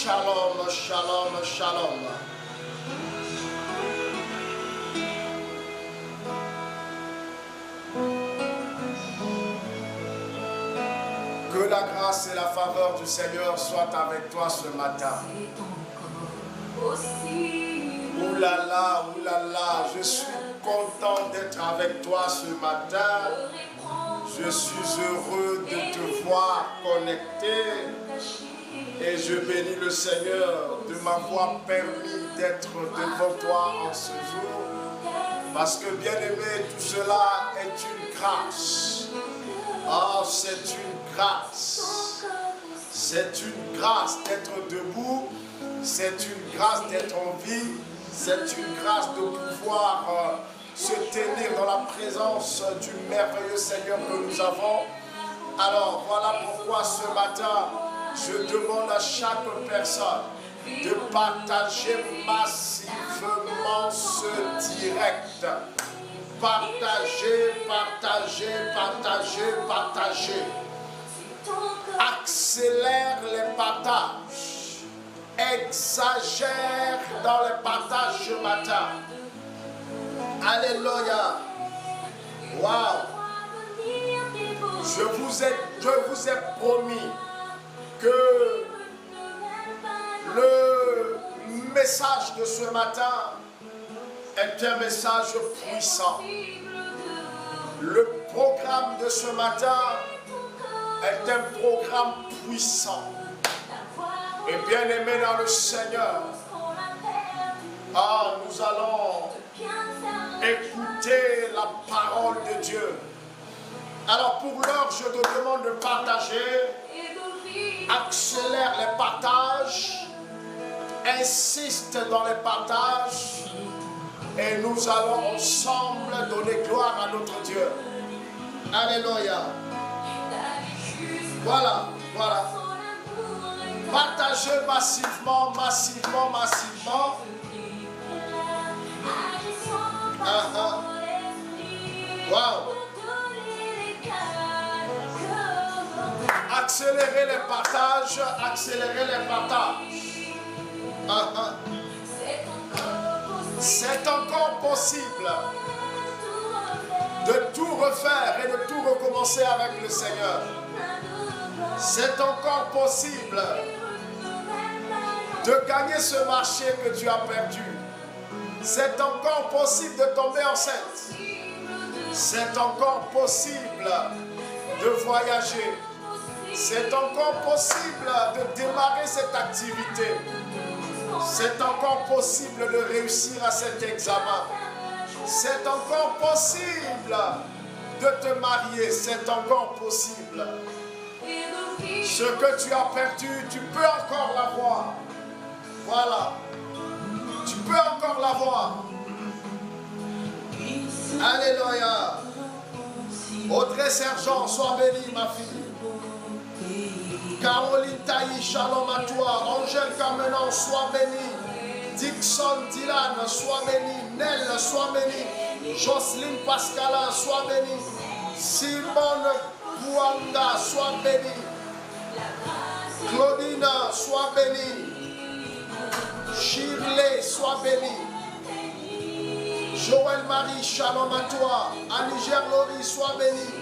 Shalom, shalom, shalom. Que la grâce et la faveur du Seigneur soient avec toi ce matin. Oulala, je suis content d'être avec toi ce matin. Je suis heureux de te voir connecté. Et je bénis le Seigneur de m'avoir permis d'être devant toi en ce jour. Parce que, bien-aimé, tout cela est une grâce. Oh, c'est une grâce. C'est une grâce d'être debout. C'est une grâce d'être en vie. C'est une grâce de pouvoir se tenir dans la présence du merveilleux Seigneur que nous avons. Alors, voilà pourquoi ce matin, je demande à chaque personne de partager massivement ce direct. Partagez, partagez, partagez, partagez. Accélère les partages. Exagère dans les partages ce matin. Alléluia. Wow. Je vous ai promis que le message de ce matin est un message puissant. Le programme de ce matin est un programme puissant. Et bien aimé dans le Seigneur, nous allons écouter la parole de Dieu. Alors pour l'heure, je te demande de partager, accélère les partages, insiste dans les partages, et nous allons ensemble donner gloire à notre Dieu. Alléluia. Voilà. Partagez massivement, massivement, massivement. Wow. Accélérez les partages, accélérez les partages. C'est encore possible de tout refaire et de tout recommencer avec le Seigneur. C'est encore possible de gagner ce marché que tu as perdu. C'est encore possible de tomber enceinte. C'est encore possible de voyager. C'est encore possible de démarrer cette activité. C'est encore possible de réussir à cet examen. C'est encore possible de te marier. C'est encore possible. Ce que tu as perdu, tu peux encore l'avoir. Voilà. Tu peux encore l'avoir. Alléluia. Audrey Sergent, sois bénie, ma fille. Caroline Taï, shalom à toi. Angèle Camenon, sois bénie. Dixon Dylan, sois bénie. Nel, sois bénie. Jocelyne Pascalin, sois bénie. Simone Bouanga, sois bénie. Claudine, sois bénie. Shirley, sois bénie. Joël Marie, shalom à toi. Anniger Lori, sois bénie.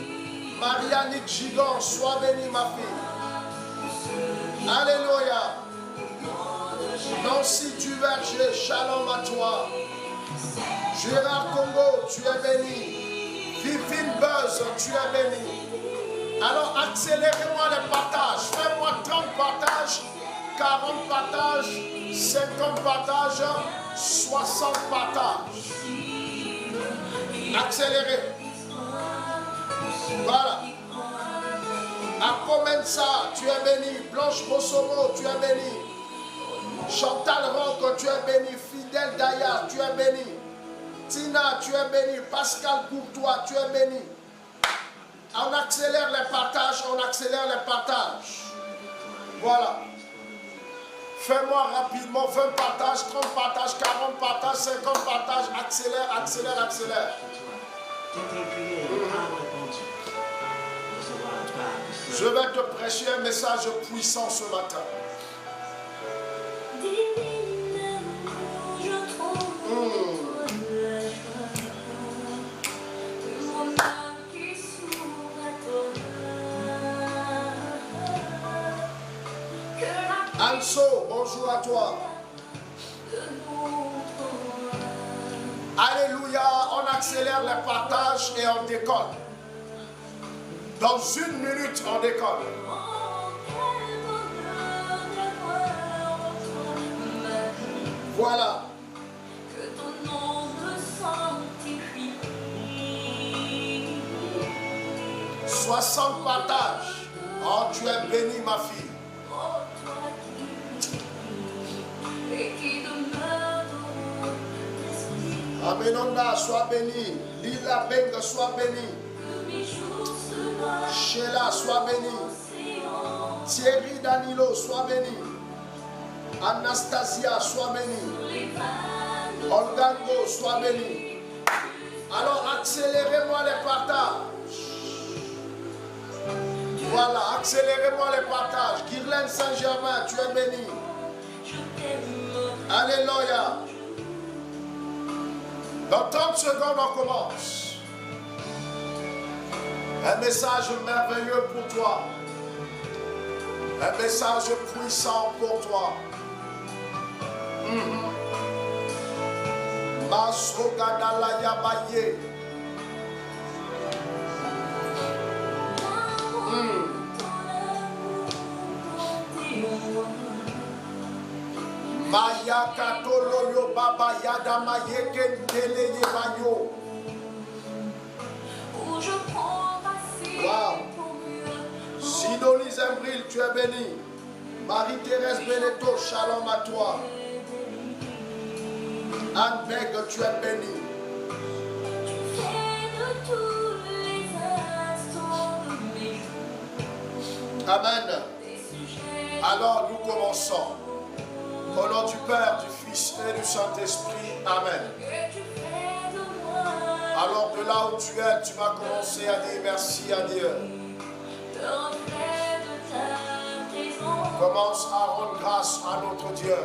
Marianique Gigon, sois bénie, ma fille. Alléluia. Nancy Duverger, shalom à toi. Gérard Congo, tu es béni. Vivine Buzz, tu es béni. Alors accélérez-moi les partages. Fais-moi 30 partages, 40 partages, 50 partages, 60 partages. Accélérez. Voilà. Akomensa, tu es béni. Blanche Bossomo, tu es béni. Chantal Roque, tu es béni. Fidèle Daya, tu es béni. Tina, tu es béni. Pascal Courtois, tu es béni. On accélère les partages, on accélère les partages. Voilà. Fais-moi rapidement 20 partages, 30 partages, 40 partages, 50 partages. Accélère, accélère, accélère. Je vais te prêcher un message puissant ce matin. Anso, bonjour à toi. Alléluia, on accélère les partages et on décolle. Dans 1 minute, on décolle. Voilà. Que ton nom me sanctifie. 60 partages. Oh, tu es bénie, ma fille. Oh, toi qui demeure. Amenonda, sois béni. Lila Benga, sois béni. Sheila, sois béni. Thierry Danilo, sois béni. Anastasia, sois béni. Olgango, sois béni. Alors accélérez-moi les partages. Voilà, accélérez-moi les partages. Guirlaine Saint-Germain, tu es béni. Alléluia. Dans 30 secondes, on commence. Un message merveilleux pour toi. Un message puissant pour toi. Masrogadala Yabaye. Maya Katolo yo Baba Yada Mayeke Tele Yebayo. Wow. Sidonie Zembril, tu es béni. Marie-Thérèse Beneteau, shalom à toi. Anne Beg, tu es béni. Amen. Alors nous commençons. Au nom du Père, du Fils et du Saint-Esprit. Amen. Alors de là où tu es, tu vas commencer à dire merci à Dieu. Commence à rendre grâce à notre Dieu.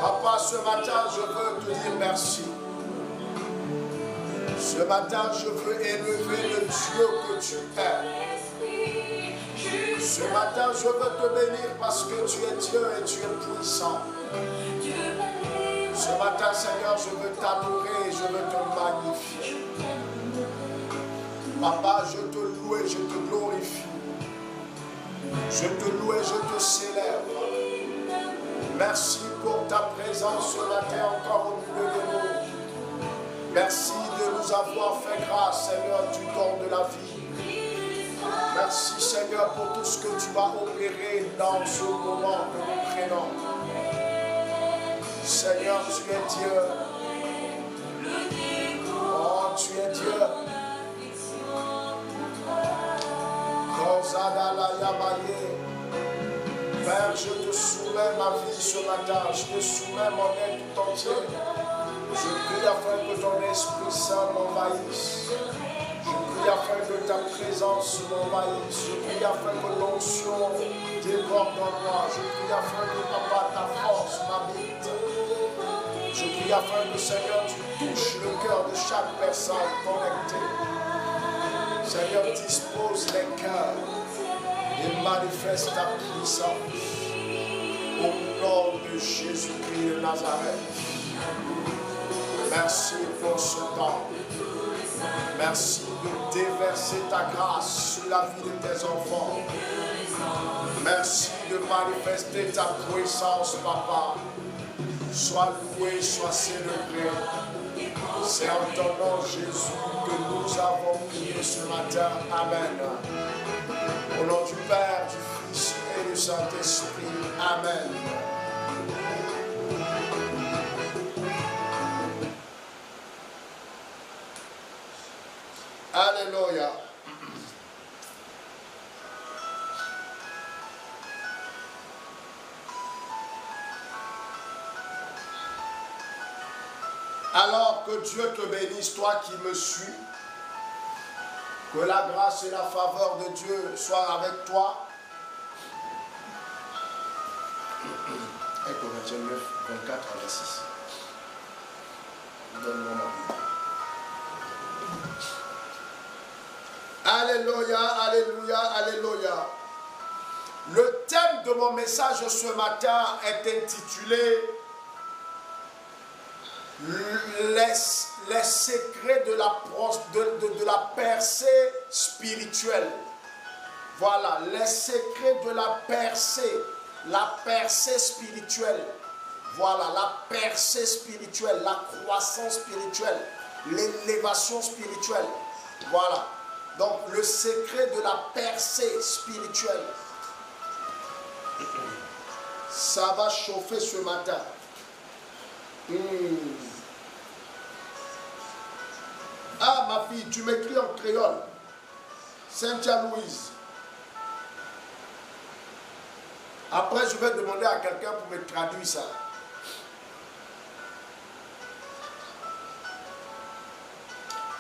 Papa, ce matin, je veux te dire merci. Ce matin, je veux élever le Dieu que tu es. Ce matin, je veux te bénir parce que tu es Dieu et tu es puissant. Ce matin, Seigneur, je veux t'adorer et je veux te magnifier. Papa, je te loue et je te glorifie. Je te loue et je te célèbre. Merci pour ta présence ce matin encore au milieu de nous. Merci de nous avoir fait grâce, Seigneur, du don de la vie. Merci, Seigneur, pour tout ce que tu vas opérer dans ce moment que nous prenons. Seigneur, tu es Dieu. Oh, tu es Dieu. Père, je te soumets ma vie ce matin. Je te soumets mon être tout entier. Je prie afin que ton Esprit Saint m'envahisse. Je prie afin que ta présence m'envahisse. Je prie afin que l'onction déborde en moi. Je prie afin que, Papa, ta force m'habite. Je prie afin que, Seigneur, tu touches le cœur de chaque personne connectée. Seigneur, dispose les cœurs et manifeste ta puissance. Au nom de Jésus-Christ de Nazareth. Merci pour ce temps. Merci de déverser ta grâce sur la vie de tes enfants. Merci de manifester ta puissance, Papa. Sois loué, sois célébré. C'est en ton nom, Jésus, que nous avons prié ce matin. Amen. Au nom du Père, du Fils et du Saint-Esprit. Amen. Alléluia. Alors que Dieu te bénisse, toi qui me suis, que la grâce et la faveur de Dieu soient avec toi. Et Corinthiens 9, 24 à 26. Donne-moi ma Bible. Alléluia, alléluia, alléluia. Le thème de mon message ce matin est intitulé les secrets de la percée spirituelle. Voilà, les secrets de la percée spirituelle. Voilà, la percée spirituelle, la croissance spirituelle, l'élévation spirituelle. Voilà, donc le secret de la percée spirituelle. Ça va chauffer ce matin. Ah, ma fille, tu m'écris en créole. Cynthia Louise. Après, je vais demander à quelqu'un pour me traduire ça.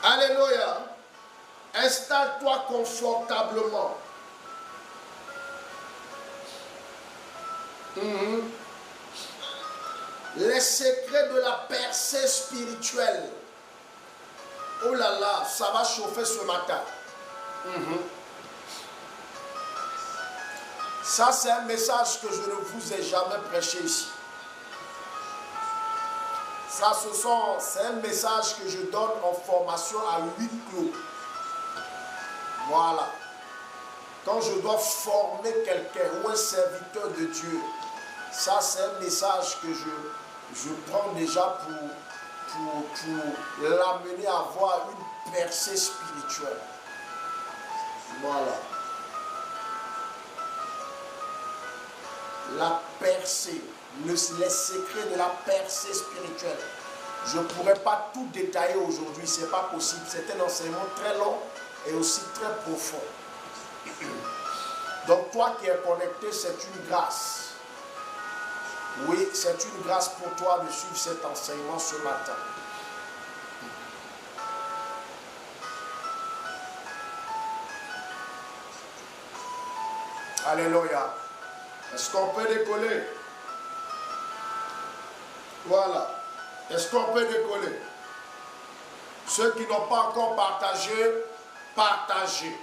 Alléluia. Installe-toi confortablement. Les secrets de la percée spirituelle. Oh là là, ça va chauffer ce matin. Ça, c'est un message que je ne vous ai jamais prêché ici. Ça, c'est un message que je donne en formation à huis clos. Voilà. Quand je dois former quelqu'un ou un serviteur de Dieu, ça, c'est un message que je prends déjà pour l'amener à avoir une percée spirituelle. Voilà. La percée, les secrets de la percée spirituelle. Je ne pourrais pas tout détailler aujourd'hui, ce n'est pas possible. C'est un enseignement très long et aussi très profond. Donc toi qui es connecté, c'est une grâce. Oui, c'est une grâce pour toi de suivre cet enseignement ce matin. Alléluia. Est-ce qu'on peut décoller? Voilà. Est-ce qu'on peut décoller? Ceux qui n'ont pas encore partagé, partagez.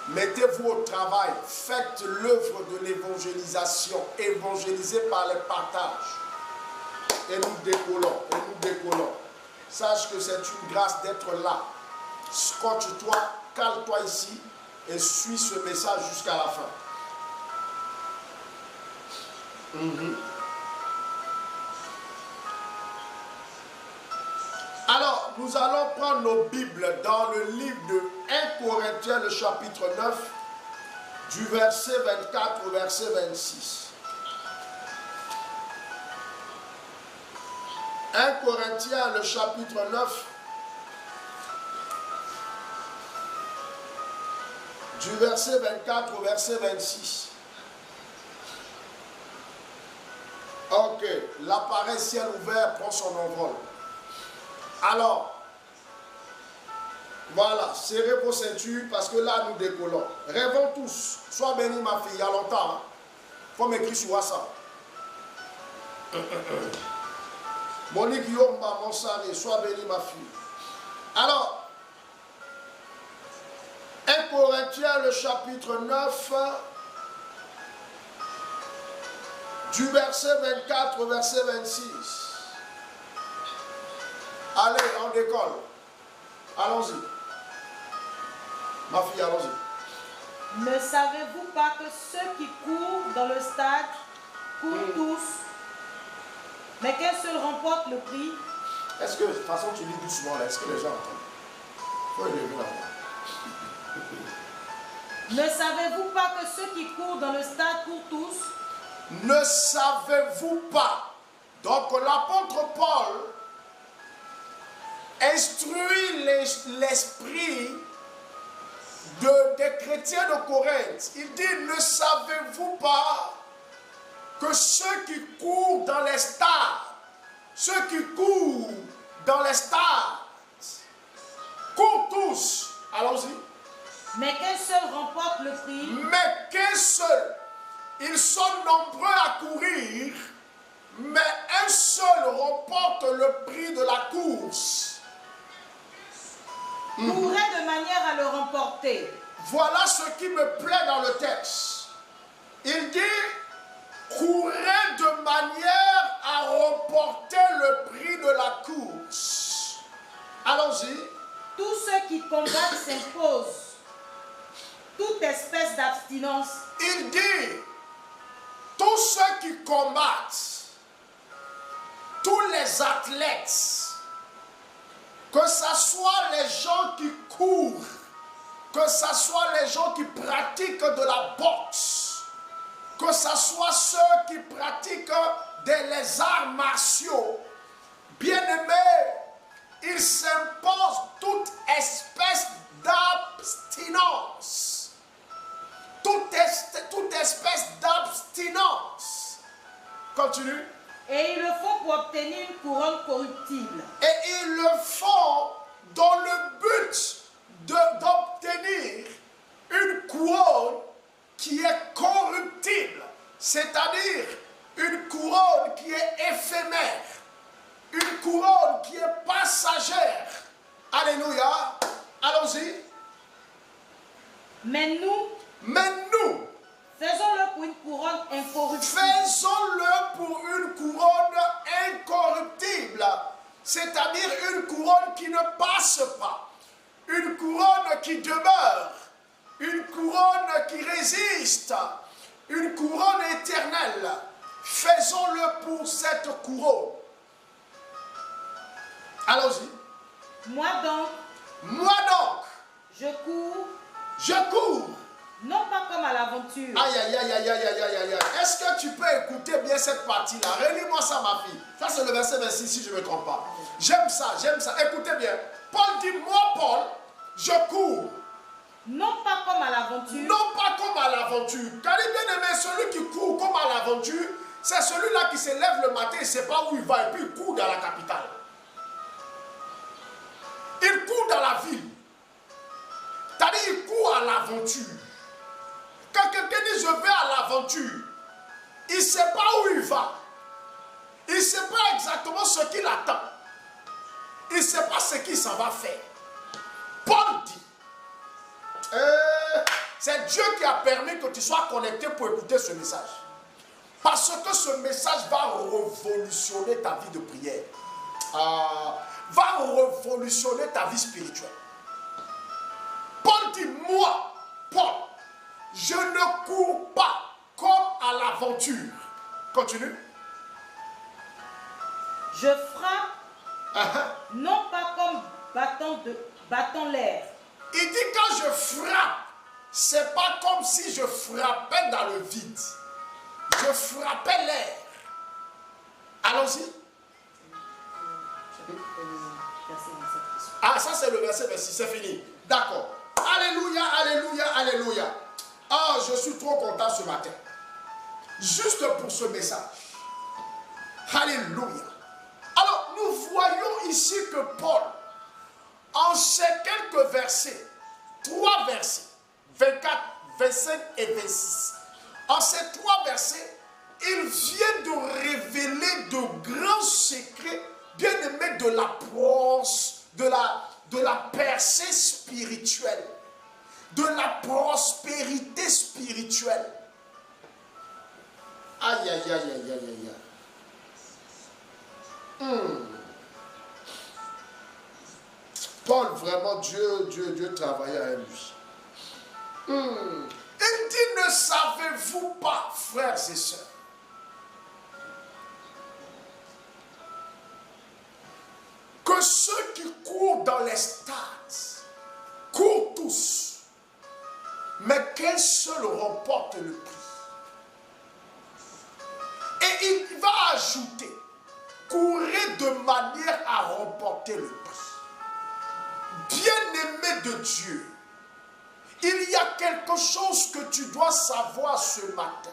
Mettez-vous au travail. Faites l'œuvre de l'évangélisation. Évangélisez par les partages. Et nous décollons. Et nous décollons. Sache que c'est une grâce d'être là. Scotche-toi, cale-toi ici et suis ce message jusqu'à la fin. Alors, nous allons prendre nos Bibles dans le livre de 1 Corinthiens, le chapitre 9, du verset 24 au verset 26. 1 Corinthiens, le chapitre 9, du verset 24 au verset 26. Ok, l'appareil ciel ouvert prend son envol. Alors, voilà, serrez vos ceintures parce que là nous décollons. Rêvons tous. Sois béni ma fille, il y a longtemps. Hein? Faut m'écrire sur WhatsApp. Monique Yomba, Monsari, sois béni ma fille. Alors, 1 Corinthiens, le chapitre 9, du verset 24 au verset 26. Allez, on décolle. Allons-y. Ma fille, allons-y. Ne savez-vous pas que ceux qui courent dans le stade courent tous, mais qu'un seul remporte le prix? Est-ce que, de toute façon, tu lis doucement là, est-ce que les gens entendent? Il faut élever la voix. Ne savez-vous pas que ceux qui courent dans le stade courent tous? Ne savez-vous pas? Donc l'apôtre Paul instruit l'esprit des chrétiens de Corinthe. Il dit, ne savez-vous pas que ceux qui courent dans les stades, courent tous. Allons-y. Mais qu'un seul remporte le prix. Mais qu'un seul. Ils sont nombreux à courir, mais un seul remporte le prix de la course. Courez de manière à le remporter. Voilà ce qui me plaît dans le texte. Il dit, courez de manière à remporter le prix de la course. Allons-y. Tous ceux qui combattent s'imposent toute espèce d'abstinence. Il dit, tous ceux qui combattent, tous les athlètes, que ce soit les gens qui courent, que ce soit les gens qui pratiquent de la boxe, que ce soit ceux qui pratiquent les arts martiaux, bien-aimés, ils s'imposent toute espèce d'abstinence. Toute espèce d'abstinence. Continue. Et ils le font pour obtenir une couronne corruptible. Et ils le font dans le but d'obtenir une couronne qui est corruptible. C'est-à-dire une couronne qui est éphémère. Une couronne qui est passagère. Alléluia. Allons-y. Mais nous, faisons-le pour une couronne incorruptible. Faisons-le pour une couronne incorruptible. C'est-à-dire une couronne qui ne passe pas. Une couronne qui demeure. Une couronne qui résiste. Une couronne éternelle. Faisons-le pour cette couronne. Allons-y. Moi donc, je cours. Non pas comme à l'aventure. Aïe, aïe, aïe, aïe, aïe, aïe, aïe, aïe. Est-ce que tu peux écouter bien cette partie-là? Relis-moi ça, ma fille. Ça, c'est le verset 26, si je ne me trompe pas. J'aime ça, j'aime ça. Écoutez bien. Paul dit, moi, Paul, je cours. Non pas comme à l'aventure. Non pas comme à l'aventure. Car bien aimé, celui qui court comme à l'aventure, c'est celui-là qui se lève le matin, il ne sait pas où il va, et puis il court dans la capitale. Il court dans la ville. C'est-à-dire, il court à l'aventure. Quand quelqu'un dit je vais à l'aventure, il ne sait pas où il va. Il ne sait pas exactement ce qu'il attend. Il ne sait pas ce qu'il s'en va faire. Paul dit, c'est Dieu qui a permis que tu sois connecté pour écouter ce message. Parce que ce message va révolutionner ta vie de prière. Va révolutionner ta vie spirituelle. Paul dit, moi, Paul, je ne cours pas comme à l'aventure. Continue. Je frappe, non pas comme battant l'air. Il dit quand je frappe, c'est pas comme si je frappais dans le vide. Je frappais l'air. Allons-y. Ah, ça c'est le verset 26, c'est fini. D'accord. Alléluia, alléluia, alléluia. Ah, je suis trop content ce matin. Juste pour ce message. Alléluia. Alors, nous voyons ici que Paul, en ces quelques versets, 3 versets, 24, 25 et 26, en ces 3 versets, il vient de révéler de grands secrets, bien aimés, de l'approche, de la percée spirituelle, de la prospérité spirituelle. Aïe, aïe, aïe, aïe, aïe, aïe. Paul, vraiment, Dieu travaillait avec lui. Il dit, ne savez-vous pas, frères et sœurs, que ceux qui courent dans les stades courent tous, mais qu'un seul remporte le prix. Et il va ajouter, courez de manière à remporter le prix. Bien-aimé de Dieu, il y a quelque chose que tu dois savoir ce matin.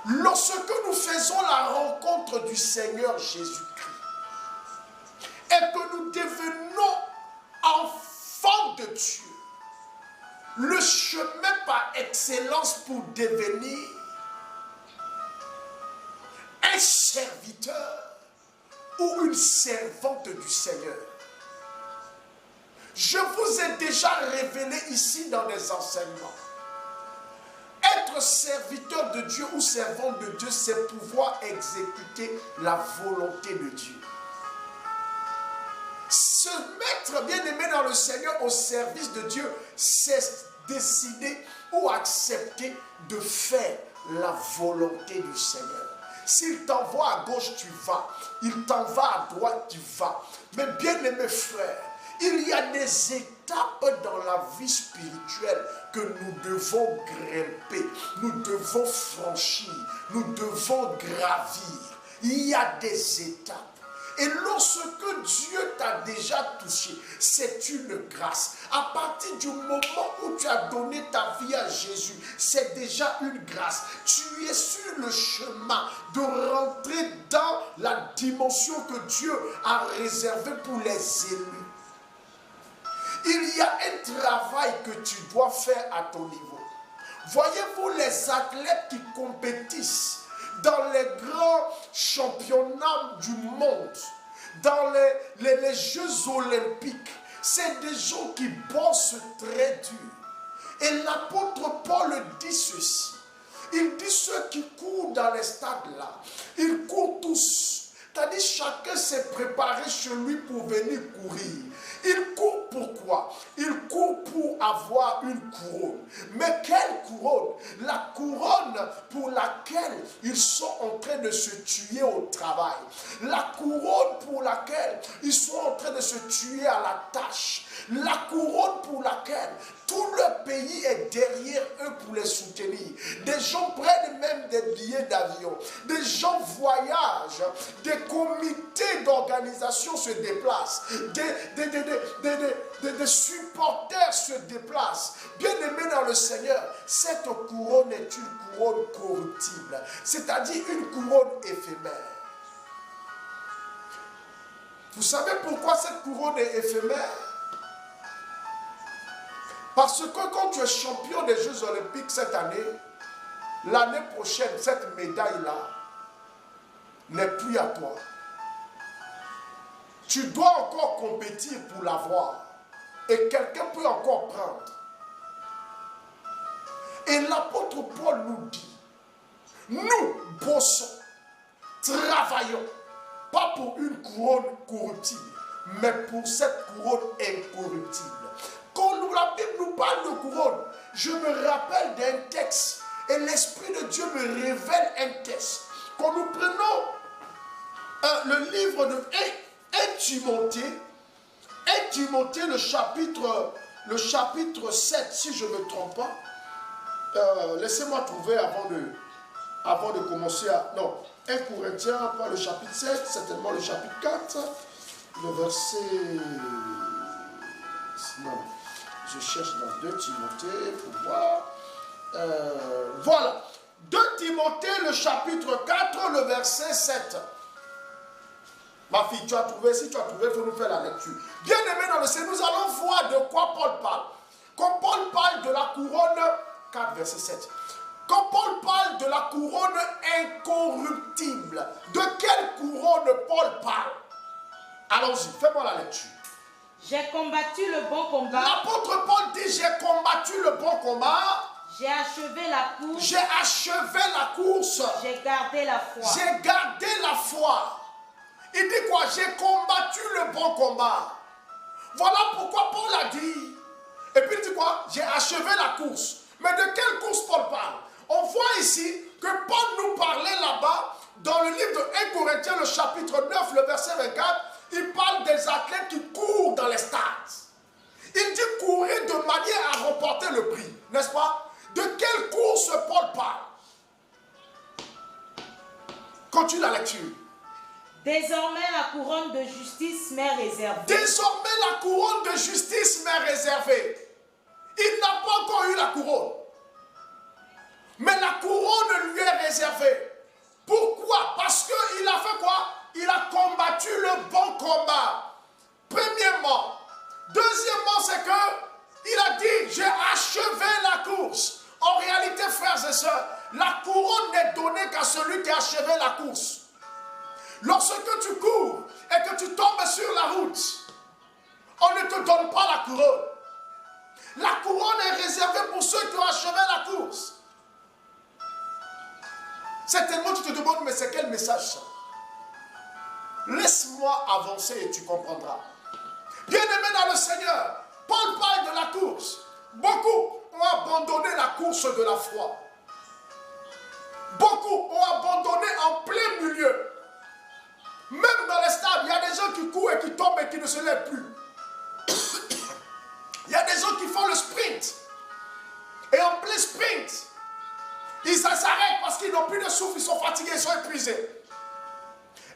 Lorsque nous faisons la rencontre du Seigneur Jésus-Christ et que nous devenons enfants de Dieu, le chemin par excellence pour devenir un serviteur ou une servante du Seigneur. Je vous ai déjà révélé ici dans des enseignements Être serviteur de Dieu ou servant de Dieu, c'est pouvoir exécuter la volonté de Dieu. Se mettre, bien aimé dans le Seigneur, au service de Dieu, c'est décider ou accepter de faire la volonté du Seigneur. S'il t'envoie à gauche, tu vas. Il t'envoie à droite, tu vas. Mais bien aimé frère, il y a des étapes dans la vie spirituelle que nous devons grimper, nous devons franchir, nous devons gravir. Il y a des étapes. Et lorsque Dieu t'a déjà touché, c'est une grâce. À partir du moment où tu as donné ta vie à Jésus, c'est déjà une grâce. Tu es sur le chemin de rentrer dans la dimension que Dieu a réservée pour les élus. Il y a un travail que tu dois faire à ton niveau. Voyez-vous les athlètes qui compétissent dans les grands championnats du monde, dans les Jeux olympiques, c'est des gens qui bossent très dur. Et l'apôtre Paul dit ceci. Il dit ceux qui courent dans les stades là, ils courent tous. C'est-à-dire chacun s'est préparé chez lui pour venir courir. Il court pourquoi? Il court pour avoir une couronne. Mais quelle couronne? La couronne pour laquelle ils sont en train de se tuer au travail. La couronne pour laquelle ils sont en train de se tuer à la tâche. La couronne pour laquelle tout le pays est derrière eux pour les soutenir. Des gens prennent même des billets d'avion. Des gens voyagent. Des comités d'organisation se déplacent. Des supporters se déplacent. Bien aimés dans le Seigneur, cette couronne est une couronne corruptible. C'est-à-dire une couronne éphémère. Vous savez pourquoi cette couronne est éphémère? Parce que quand tu es champion des Jeux Olympiques cette année, l'année prochaine, cette médaille-là n'est plus à toi. Tu dois encore compétir pour l'avoir. Et quelqu'un peut encore prendre. Et l'apôtre Paul nous dit, nous bossons, travaillons, pas pour une couronne corruptible, mais pour cette couronne incorruptible. Quand la Bible nous parle de couronne, je me rappelle d'un texte et l'Esprit de Dieu me révèle un texte. Quand nous prenons le livre de 1 Timothée, le chapitre 7, si je ne me trompe pas, laissez-moi trouver avant de commencer à... Non, 1 Corinthiens, pas le chapitre 7, certainement le chapitre 4, le verset... Non, je cherche dans 2 Timothée pour voir. Voilà. 2 Timothée, le chapitre 4, le verset 7. Ma fille, tu as trouvé? Si tu as trouvé, il faut nous faire la lecture. Bien aimé dans le Seigneur, nous allons voir de quoi Paul parle. Quand Paul parle de la couronne, 4, verset 7. Quand Paul parle de la couronne incorruptible, de quelle couronne Paul parle? Allons-y, fais-moi la lecture. J'ai combattu le bon combat. L'apôtre Paul dit, j'ai combattu le bon combat. J'ai achevé la course. J'ai achevé la course. J'ai gardé la foi. J'ai gardé la foi. Il dit quoi? J'ai combattu le bon combat. Voilà pourquoi Paul a dit. Et puis il dit quoi? J'ai achevé la course. Mais de quelle course Paul parle? On voit ici que Paul nous parlait là-bas, dans le livre de 1 Corinthiens, le chapitre 9, le verset 24, il parle des athlètes qui courent dans les stades. Il dit courir de manière à remporter le prix, n'est-ce pas? De quelle course Paul parle? Continue la lecture. Désormais, la couronne de justice m'est réservée. Désormais, la couronne de justice m'est réservée. Il n'a pas encore eu la couronne. Mais la couronne lui est réservée. Pourquoi? Parce qu'il a fait quoi? Il a combattu le bon combat. Premièrement. Deuxièmement, c'est que il a dit, j'ai achevé la course. En réalité, frères et sœurs, la couronne n'est donnée qu'à celui qui a achevé la course. Lorsque tu cours et que tu tombes sur la route, on ne te donne pas la couronne. La couronne est réservée pour ceux qui ont achevé la course. message ça? Laisse-moi avancer et tu comprendras. Bien-aimé dans le Seigneur, Paul parle de la course. Beaucoup ont abandonné la course de la foi. Beaucoup ont abandonné en plein milieu. Même dans les stades, il y a des gens qui courent et qui tombent et qui ne se lèvent plus. Il y a des gens qui font le sprint. Et en plein sprint, ils s'arrêtent parce qu'ils n'ont plus de souffle, ils sont fatigués, ils sont épuisés.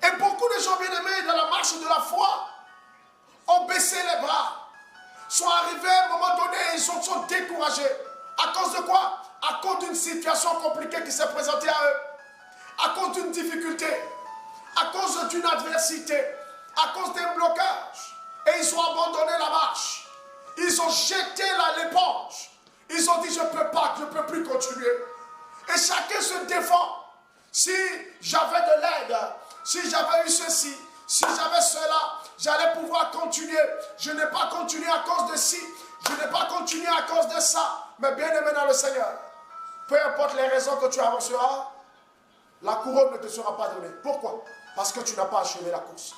Et beaucoup de gens bien-aimés dans la marche de la foi ont baissé les bras, sont arrivés à un moment donné et ils sont découragés. À cause de quoi? À cause d'une situation compliquée qui s'est présentée à eux, à cause d'une difficulté, à cause d'une adversité, à cause d'un blocage. Et ils ont abandonné la marche. Ils ont jeté l'éponge. Ils ont dit, je ne peux pas, je ne peux plus continuer. Et chacun se défend. Si j'avais de l'aide, si j'avais eu ceci, si j'avais cela, j'allais pouvoir continuer. Je n'ai pas continué à cause de ci, je n'ai pas continué à cause de ça. Mais bien aimé dans le Seigneur, peu importe les raisons que tu avanceras, la couronne ne te sera pas donnée. Pourquoi? Parce que tu n'as pas achevé la course.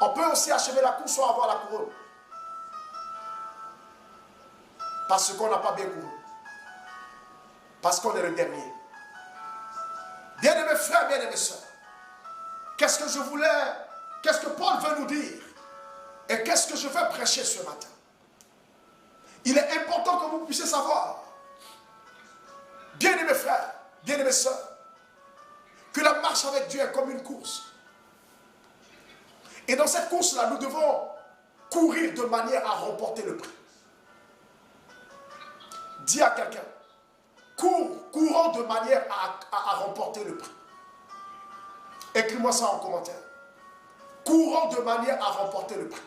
On peut aussi achever la course sans avoir la couronne. Parce qu'on n'a pas bien couru. Parce qu'on est le dernier. Bien-aimés frères, bien-aimés sœurs, qu'est-ce que Paul veut nous dire? Et qu'est-ce que je veux prêcher ce matin? Il est important que vous puissiez savoir, bien-aimés frères, bien-aimés sœurs, que la marche avec Dieu est comme une course. Et dans cette course-là, nous devons courir de manière à remporter le prix. Dis à quelqu'un, courons de manière à remporter le prix. Écris-moi ça en commentaire. Courons de manière à remporter le prix.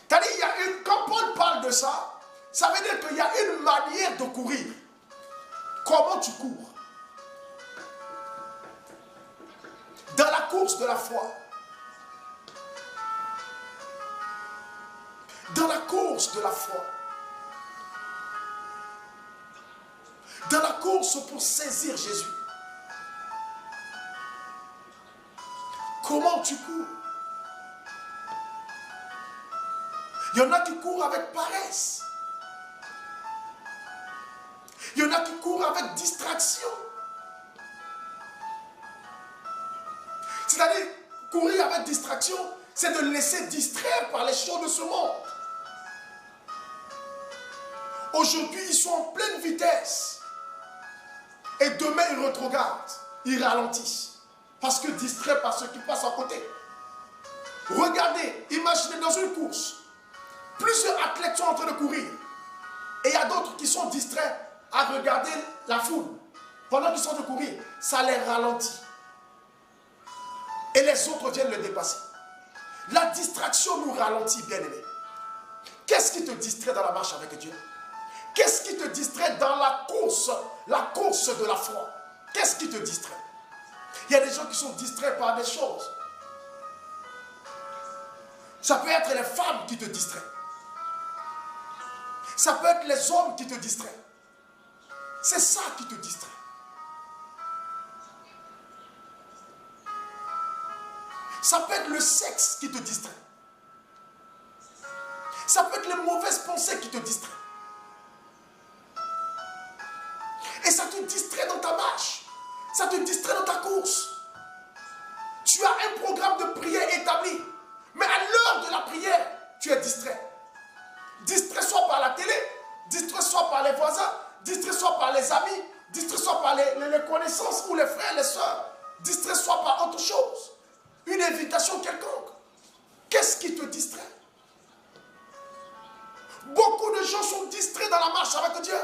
C'est-à-dire, quand Paul parle de ça, ça veut dire qu'il y a une manière de courir. Comment tu cours? Dans la course de la foi. Dans la course de la foi. Dans la course pour saisir Jésus. Comment tu cours? Il y en a qui courent avec paresse. Il y en a qui courent avec distraction. C'est-à-dire, courir avec distraction, c'est de laisser distraire par les choses de ce monde. Aujourd'hui, ils sont en pleine vitesse. Et demain, ils retrogardent. Ils ralentissent. Parce que distraits par ceux qui passent à côté. Regardez, imaginez dans une course. Plusieurs athlètes sont en train de courir. Et il y a d'autres qui sont distraits à regarder la foule. Pendant qu'ils sont en train de courir, ça les ralentit. Et les autres viennent le dépasser. La distraction nous ralentit, bien-aimés. Qu'est-ce qui te distrait dans la marche avec Dieu? Qu'est-ce qui te distrait dans la course de la foi? Qu'est-ce qui te distrait? Il y a des gens qui sont distraits par des choses. Ça peut être les femmes qui te distraient. Ça peut être les hommes qui te distraient. C'est ça qui te distrait. Ça peut être le sexe qui te distrait. Ça peut être les mauvaises pensées qui te distraient. Et ça te distrait dans ta marche. Ça te distrait dans ta course. Tu as un programme de prière établi. Mais à l'heure de la prière, tu es distrait. Distrait soit par la télé, distrait soit par les voisins, distrait soit par les amis, distrait soit par les connaissances ou les frères, les soeurs, distrait soit par autre chose. Une invitation quelconque. Qu'est-ce qui te distrait? Beaucoup de gens sont distraits dans la marche avec Dieu.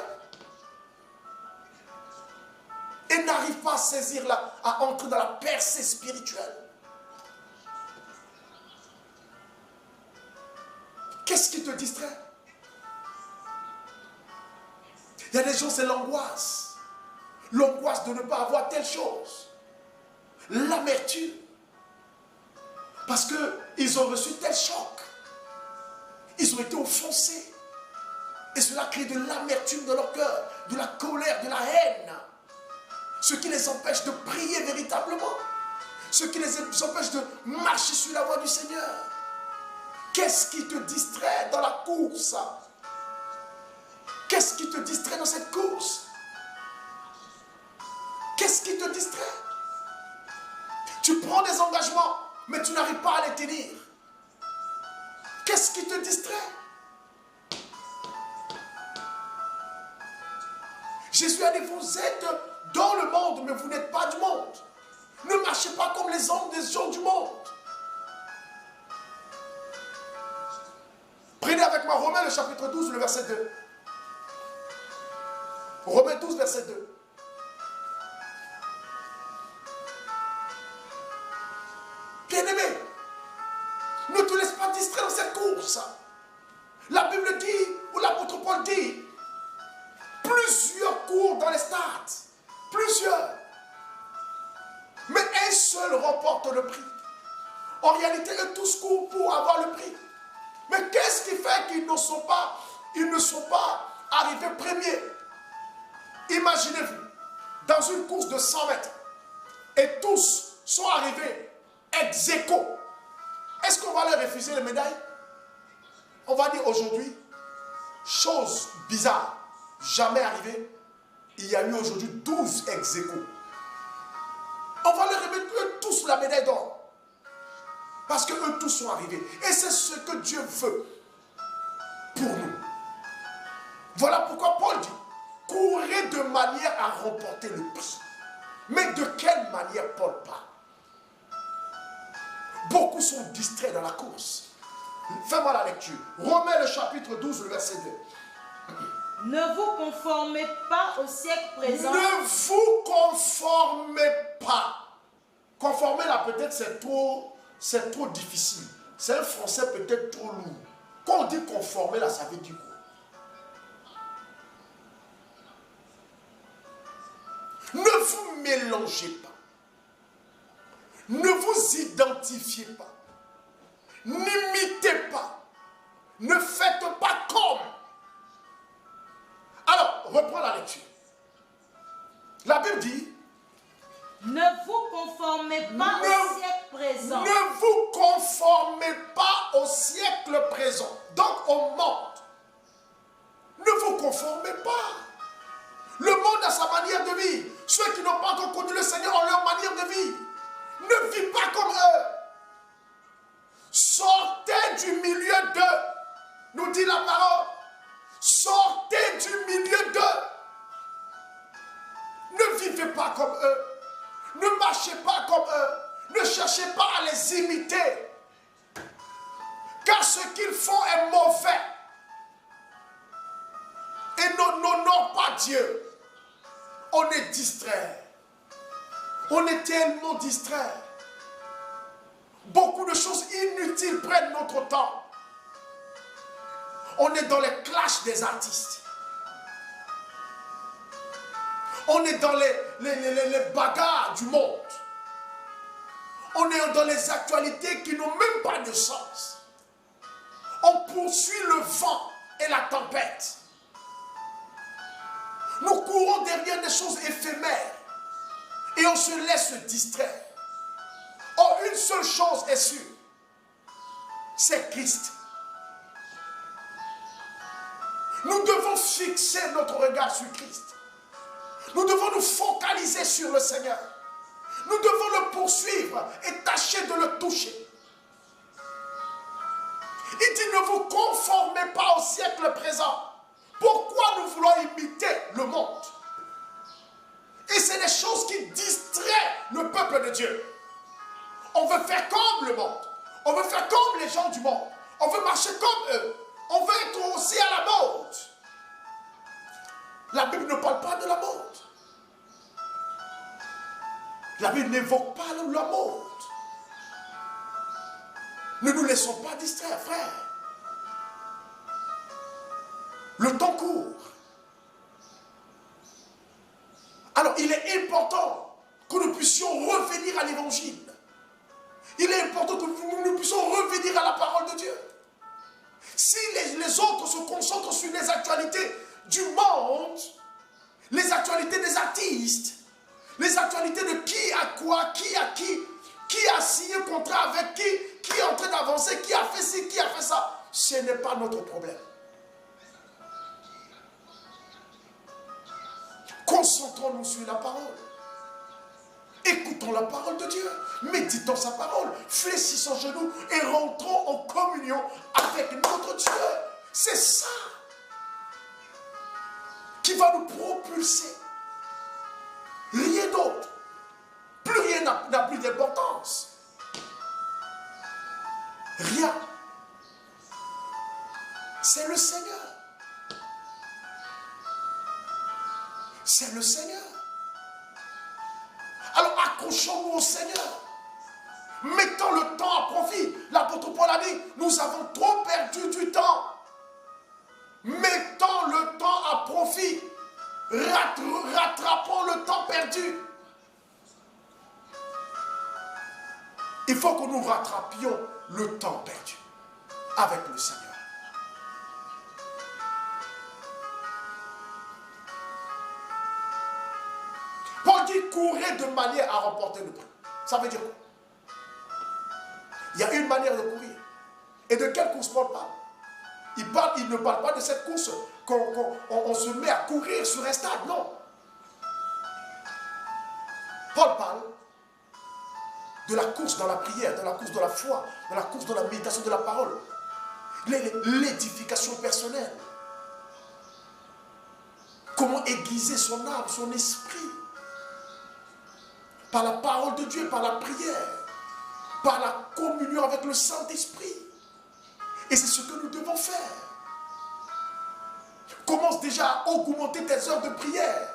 Et n'arrivent pas à saisir, à entrer dans la percée spirituelle. Qu'est-ce qui te distrait? Il y a des gens, c'est l'angoisse. L'angoisse de ne pas avoir telle chose. L'amertume. Parce qu'ils ont reçu tel choc. Ils ont été offensés. Et cela crée de l'amertume dans leur cœur, de la colère, de la haine. Ce qui les empêche de prier véritablement. Ce qui les empêche de marcher sur la voie du Seigneur. Qu'est-ce qui te distrait dans la course? Qu'est-ce qui te distrait dans cette course? Qu'est-ce qui te distrait? Tu prends des engagements, mais tu n'arrives pas à les tenir. Qu'est-ce qui te distrait? Jésus a dit, vous êtes dans le monde, mais vous n'êtes pas du monde. Ne marchez pas comme les hommes des gens du monde. Prenez avec moi Romains le chapitre 12, le verset 2. Romains 12, verset 2. Bien-aimé, ne te laisse pas distraire dans cette course. La Bible dit, ou l'apôtre Paul dit, plusieurs courent dans les stades. Plusieurs. Mais un seul remporte le prix. En réalité, eux tous courent pour avoir le prix. Mais qu'est-ce qui fait qu'ils ne sont pas arrivés premiers? Imaginez-vous, dans une course de 100 mètres, et tous sont arrivés ex aequo. Est-ce qu'on va leur refuser les médailles? On va dire aujourd'hui, chose bizarre, jamais arrivée, il y a eu aujourd'hui 12 ex aequo. On va leur remettre eux tous la médaille d'or. Parce que eux tous sont arrivés. Et c'est ce que Dieu veut pour nous. Voilà pourquoi Paul dit, courez de manière à remporter le prix. Mais de quelle manière Paul parle? Beaucoup sont distraits dans la course. Fais-moi la lecture. Romains le chapitre 12, le verset 2. Ne vous conformez pas au siècle présent. Ne vous conformez pas. Conformer là peut-être c'est trop difficile. C'est un français peut-être trop lourd. Quand on dit conformer là, ça veut dire quoi? Ne vous mélangez pas. Ne vous identifiez pas. N'imitez pas. Ne faites pas comme. Alors, reprends la lecture. La Bible dit, ne vous conformez pas au siècle présent. Ne vous conformez pas au siècle présent. Donc au monde. Ne vous conformez pas. Le monde a sa manière de vivre. Ceux qui n'ont pas encore connu le Seigneur ont leur manière de vivre. Ne vivez pas comme eux. Sortez du milieu d'eux. Nous dit la parole. Sortez du milieu d'eux. Ne vivez pas comme eux. Ne marchez pas comme eux. Ne cherchez pas à les imiter. Car ce qu'ils font est mauvais. Et n'honorent pas Dieu. On est distrait. On est tellement distrait. Beaucoup de choses inutiles prennent notre temps. On est dans les clashs des artistes. On est dans les bagarres du monde. On est dans les actualités qui n'ont même pas de sens. On poursuit le vent et la tempête. Nous courons derrière des choses éphémères et on se laisse distraire. Or, une seule chose est sûre, c'est Christ. Nous devons fixer notre regard sur Christ. Nous devons nous focaliser sur le Seigneur. Nous devons le poursuivre et tâcher de le toucher. Il dit, ne vous conformez pas au siècle présent. Pourquoi nous voulons imiter le monde? Et c'est des choses qui distraient le peuple de Dieu. On veut faire comme le monde. On veut faire comme les gens du monde. On veut marcher comme eux. On veut être aussi à la mode. La Bible ne parle pas de la mode. La Bible n'évoque pas la mode. Ne nous laissons pas distraire, frère. Le temps court. Alors, il est important que nous puissions revenir à l'évangile. Il est important que nous puissions revenir à la parole de Dieu. Si les autres se concentrent sur les actualités du monde, les actualités des artistes, les actualités de qui a quoi, qui a qui a signé un contrat avec qui est en train d'avancer, qui a fait ci, qui a fait ça. Ce n'est pas notre problème. Concentrons-nous sur la parole. Écoutons la parole de Dieu. Méditons sa parole. Fléchissons genoux et rentrons en communion avec notre Dieu. C'est ça qui va nous propulser. Rien d'autre. Plus rien n'a plus d'importance. Rien. C'est le Seigneur. C'est le Seigneur. Alors accrochons-nous au Seigneur. Mettons le temps à profit. L'apôtre Paul a dit, nous avons trop perdu du temps. Mettons le temps à profit. Rattrapons le temps perdu. Il faut que nous rattrapions le temps perdu avec le Seigneur. Paul dit courir de manière à remporter le prix. Ça veut dire quoi? Il y a une manière de courir. Et de quelle course Paul parle? Il ne parle pas de cette course qu'on se met à courir sur un stade, non. Paul parle de la course dans la prière, de la course de la foi, de la course dans la méditation de la parole, l'édification personnelle. Comment aiguiser son âme, son esprit, par la parole de Dieu, par la prière, par la communion avec le Saint-Esprit. Et c'est ce que nous devons faire. Commence déjà à augmenter tes heures de prière.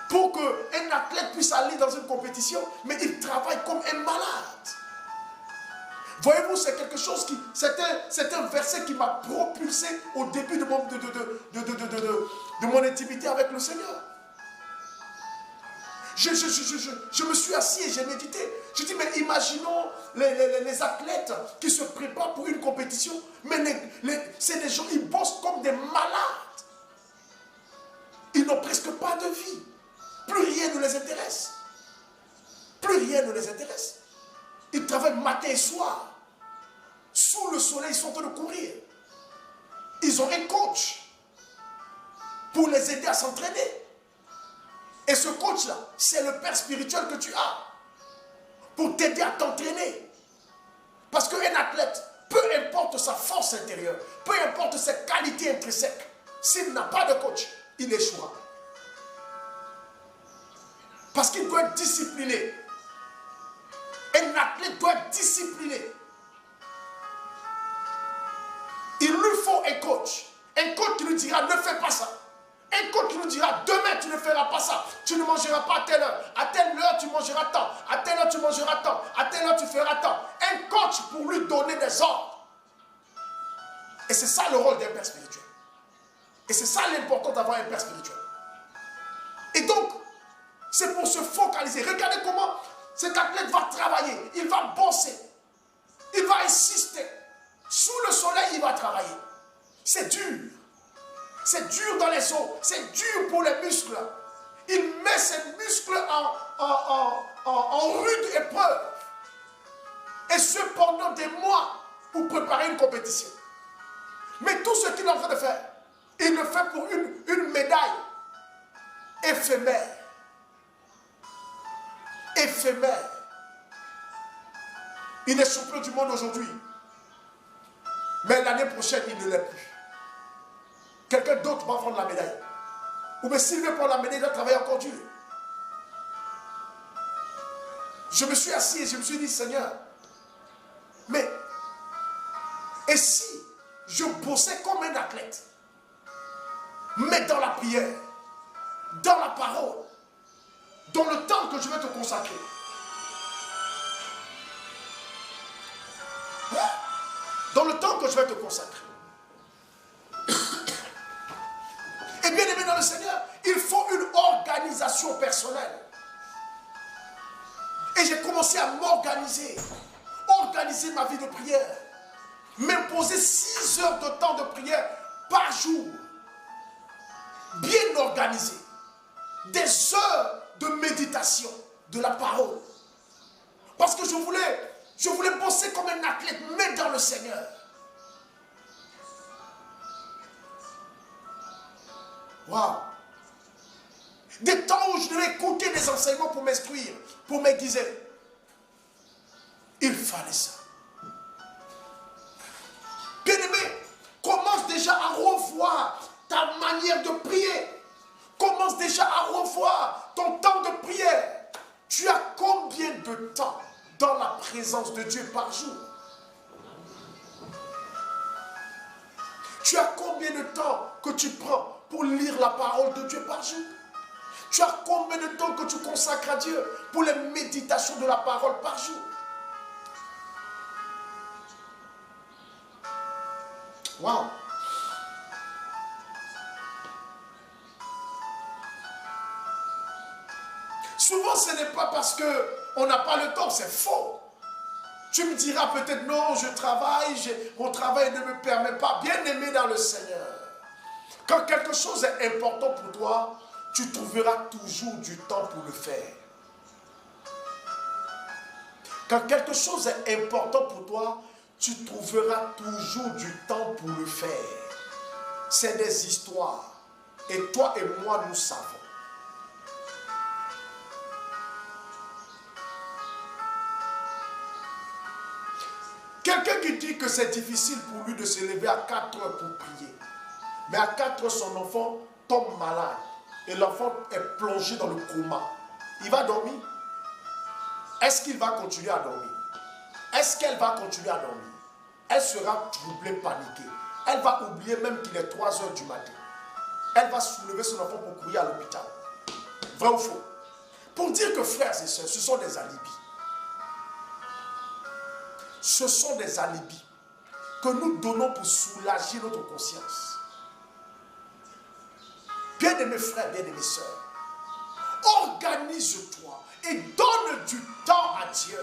Pour qu'un athlète puisse aller dans une compétition, mais il travaille comme un malade. Voyez-vous, c'est quelque chose qui... C'est un verset qui m'a propulsé au début de mon intimité avec le Seigneur. Je me suis assis et j'ai médité. Je dis, mais imaginons les athlètes qui se préparent pour une compétition. Mais c'est des gens, ils bossent comme des malades. Ils n'ont presque pas de vie. Plus rien ne les intéresse. Plus rien ne les intéresse. Ils travaillent matin et soir. Sous le soleil, ils sont en train de courir. Ils ont un coach pour les aider à s'entraîner. Et ce coach-là, c'est le père spirituel que tu as pour t'aider à t'entraîner. Parce qu'un athlète, peu importe sa force intérieure, peu importe ses qualités intrinsèques, s'il n'a pas de coach, il échouera. Parce qu'il doit être discipliné. Un athlète doit être discipliné. Il lui faut un coach. Un coach qui lui dira, ne fais pas ça. Un coach qui nous dira, demain tu ne feras pas ça. Tu ne mangeras pas à telle heure. À telle heure tu mangeras tant. À telle heure tu mangeras tant. À telle heure tu feras tant. Un coach pour lui donner des ordres. Et c'est ça le rôle d'un père spirituel. Et c'est ça l'important d'avoir un père spirituel. Et donc, c'est pour se focaliser. Regardez comment cet athlète va travailler. Il va bosser. Il va insister. Sous le soleil, il va travailler. C'est dur. C'est dur dans les os. C'est dur pour les muscles. Il met ses muscles en rude épreuve. Et cependant des mois pour préparer une compétition. Mais tout ce qu'il est en train de faire, il le fait pour une médaille éphémère. Éphémère. Il est champion du monde aujourd'hui. Mais l'année prochaine, il ne l'est plus. Quelqu'un d'autre va prendre la médaille. Ou bien s'il veut prendre la médaille, il doit travailler encore dur. Je me suis assis et je me suis dit, Seigneur, mais et si je bossais comme un athlète, mais dans la prière, dans la parole, dans le temps que je vais te consacrer, dans le temps que je vais te consacrer. Et bien aimé dans le Seigneur, il faut une organisation personnelle. Et j'ai commencé à m'organiser, organiser ma vie de prière, m'imposer 6 heures de temps de prière par jour. bien organisé, des heures de méditation de la parole. Parce que je voulais bosser comme un athlète, mais dans le Seigneur. Waouh! Des temps où je devais écouter des enseignements pour m'instruire, pour m'aiguiser. Il fallait ça. Bien-aimé, commence déjà à revoir ta manière de prier. Commence déjà à revoir ton temps de prière. Tu as combien de temps dans la présence de Dieu par jour? Tu as combien de temps que tu prends pour lire la parole de Dieu par jour? Tu as combien de temps que tu consacres à Dieu pour les méditations de la parole par jour? Waouh! Souvent, ce n'est pas parce qu'on n'a pas le temps, c'est faux. Tu me diras peut-être non, je travaille, mon travail ne me permet pas. Bien aimé dans le Seigneur. Quand quelque chose est important pour toi, tu trouveras toujours du temps pour le faire. Quand quelque chose est important pour toi, tu trouveras toujours du temps pour le faire. C'est des histoires. Et toi et moi, nous savons. Quelqu'un qui dit que c'est difficile pour lui de se lever à 4 heures pour prier. Mais à 4 heures, son enfant tombe malade. Et l'enfant est plongé dans le coma. Il va dormir. Est-ce qu'il va continuer à dormir? Est-ce qu'elle va continuer à dormir? Elle sera troublée, paniquée. Elle va oublier même qu'il est 3 heures du matin. Elle va soulever son enfant pour courir à l'hôpital. Vrai ou faux? Pour dire que frères et sœurs, ce sont des alibis. Ce sont des alibis que nous donnons pour soulager notre conscience. Bien-aimés frères, bien-aimés sœurs, organise-toi et donne du temps à Dieu.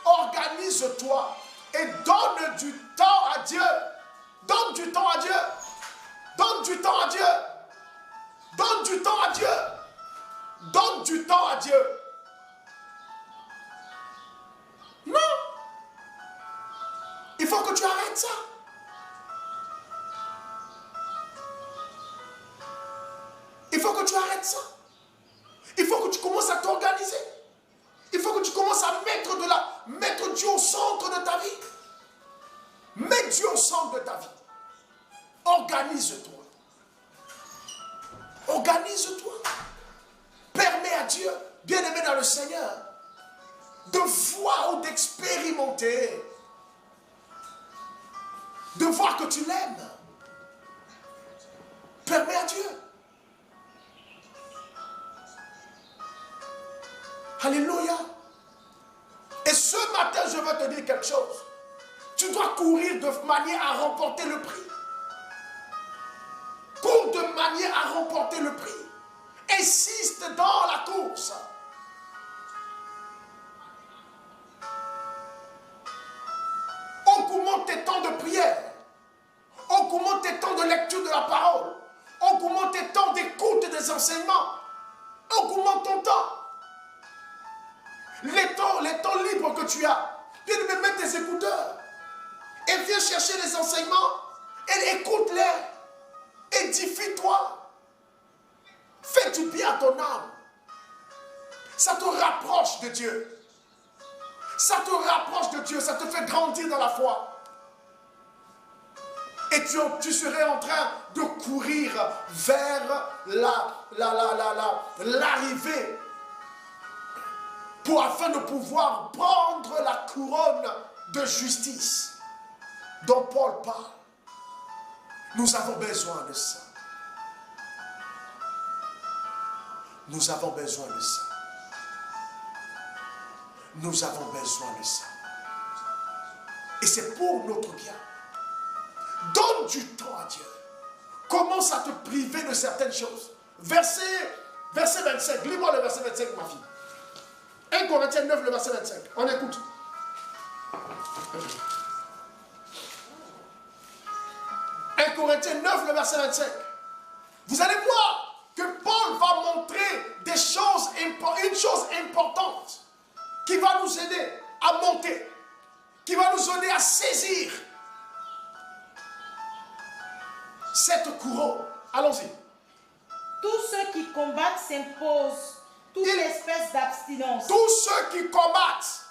Organise-toi et donne du temps à Dieu. Donne du temps à Dieu. Donne du temps à Dieu. Donne du temps à Dieu. Donne du temps à Dieu. Non. Il faut que tu arrêtes ça. Il faut que tu arrêtes ça. Il faut que tu commences à t'organiser. Il faut que tu commences à mettre Dieu au centre de ta vie. Mets Dieu au centre de ta vie. Organise-toi. Organise-toi. Permets à Dieu, bien-aimé dans le Seigneur, de voir ou d'expérimenter. De voir que tu l'aimes. Permets à Dieu. Alléluia. Et ce matin, je veux te dire quelque chose. Tu dois courir de manière à remporter le prix. Cours de manière à remporter le prix. Insiste dans la course. Augmente tes temps de prière. Augmente tes temps de lecture de la parole. Augmente tes temps d'écoute des enseignements. Augmente ton temps. Les temps libres que tu as. Viens de me mettre tes écouteurs. Et viens chercher les enseignements. Et écoute-les. Édifie-toi. Fais du bien à ton âme. Ça te rapproche de Dieu. Ça te rapproche de Dieu. Ça te fait grandir dans la foi. Et tu serais en train de courir vers l'arrivée afin de pouvoir prendre la couronne de justice dont Paul parle. Nous avons besoin de ça. Nous avons besoin de ça. Nous avons besoin de ça. Et c'est pour notre bien. Donne du temps à Dieu. Commence à te priver de certaines choses. Verset 25. Lis-moi le verset 25, ma fille. 1 Corinthiens 9, le verset 25. On écoute. 1 Corinthiens 9, le verset 25. Vous allez voir que Paul va montrer des choses, une chose importante qui va nous aider à monter, qui va nous aider à saisir cette couronne. Allons-y. Tous ceux qui combattent s'imposent toute espèce d'abstinence. Tous ceux qui combattent,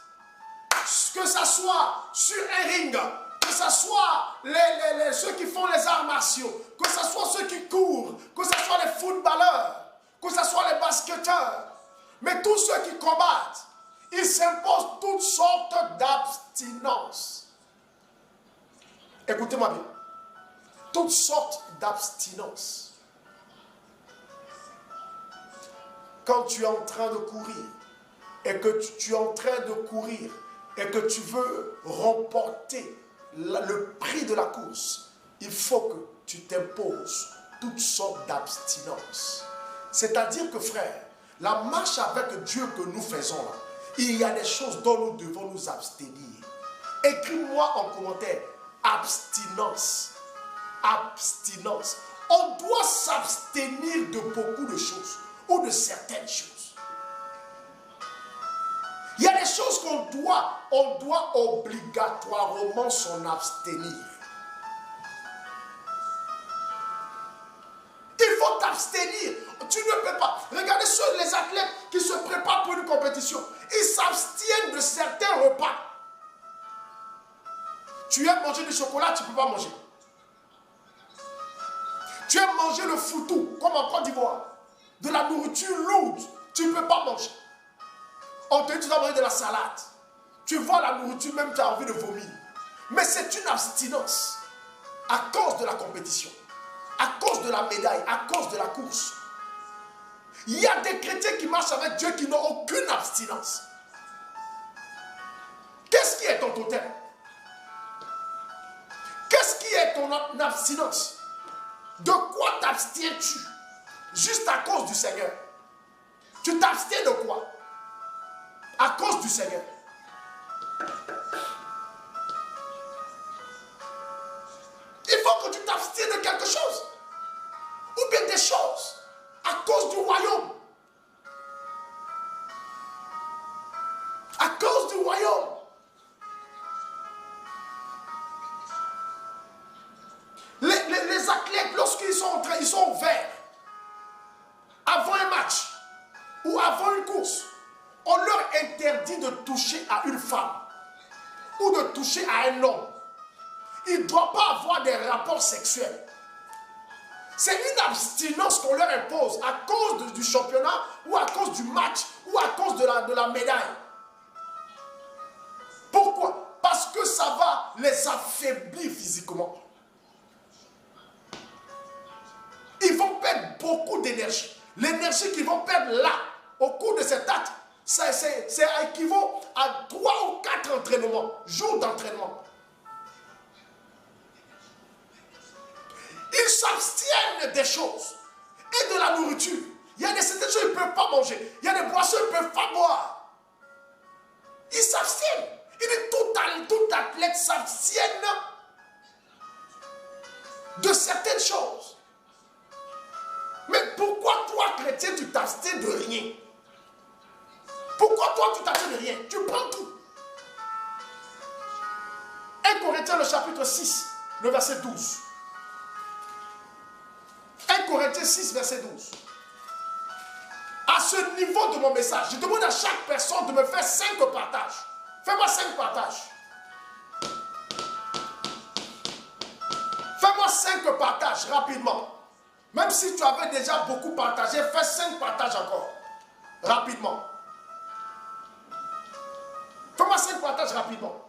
que ce soit sur un ring, que ce soit ceux qui font les arts martiaux, que ce soit ceux qui courent, que ce soit les footballeurs, que ce soit les basketteurs, mais tous ceux qui combattent, ils s'imposent toutes sortes d'abstinence. Écoutez-moi bien. Toutes sortes d'abstinence. Quand tu es en train de courir et que tu es en train de courir et que tu veux remporter le prix de la course, il faut que tu t'imposes toutes sortes d'abstinence. C'est-à-dire que, frère, la marche avec Dieu que nous faisons là, il y a des choses dont nous devons nous abstenir. Écris-moi en commentaire, abstinence. Abstinence. On doit s'abstenir de beaucoup de choses ou de certaines choses. Il y a des choses on doit obligatoirement s'en abstenir. Il faut t'abstenir. Tu ne peux pas. Regardez les athlètes qui se préparent pour une compétition. Ils s'abstiennent de certains repas. Tu aimes manger du chocolat, tu ne peux pas manger. Tu aimes manger le foutou, comme en Côte d'Ivoire. De la nourriture lourde, tu ne peux pas manger. On te dit tu dois manger de la salade. Tu vois la nourriture, même tu as envie de vomir. Mais c'est une abstinence à cause de la compétition, à cause de la médaille, à cause de la course. Il y a des chrétiens qui marchent avec Dieu qui n'ont aucune abstinence. Qu'est-ce qui est ton totem? Qu'est-ce qui est ton abstinence? De quoi t'abstiens-tu? Juste à cause du Seigneur. Tu t'abstiens de quoi? À cause du Seigneur. Il faut que tu t'abstiennes de quelque chose. Ou bien des choses. À cause du royaume. À cause du royaume. Les athlètes, lorsqu'ils sont en train, ils sont ouverts. Avant un match ou avant une course, on leur interdit de toucher à une femme ou de toucher à un homme. Ils ne doivent pas avoir des rapports sexuels. C'est une abstinence qu'on leur impose à cause du championnat ou à cause du match ou à cause de la médaille. Pourquoi? Parce que ça va les affaiblir physiquement. Ils vont perdre beaucoup d'énergie. L'énergie qu'ils vont perdre là, au cours de cet acte, ça équivaut à 3 ou 4 entraînements, jours d'entraînement. Ils s'abstiennent des choses et de la nourriture. Il y a certaines choses qu'ils ne peuvent pas manger. Il y a des boissons qu'ils ne peuvent pas boire. Ils s'abstiennent. Il dit tout athlète s'abstienne de certaines choses. Mais pourquoi toi, chrétien, tu t'abstiens de rien? Pourquoi toi, tu t'abstiens de rien? Tu prends tout. 1 Corinthiens, le chapitre 6, le verset 12. 1 Corinthiens 6, verset 12. À ce niveau de mon message, je demande à chaque personne de me faire 5 partages. Fais-moi 5 partages. Fais-moi 5 partages rapidement. Même si tu avais déjà beaucoup partagé, fais 5 partages encore. Rapidement. Fais-moi 5 partages rapidement.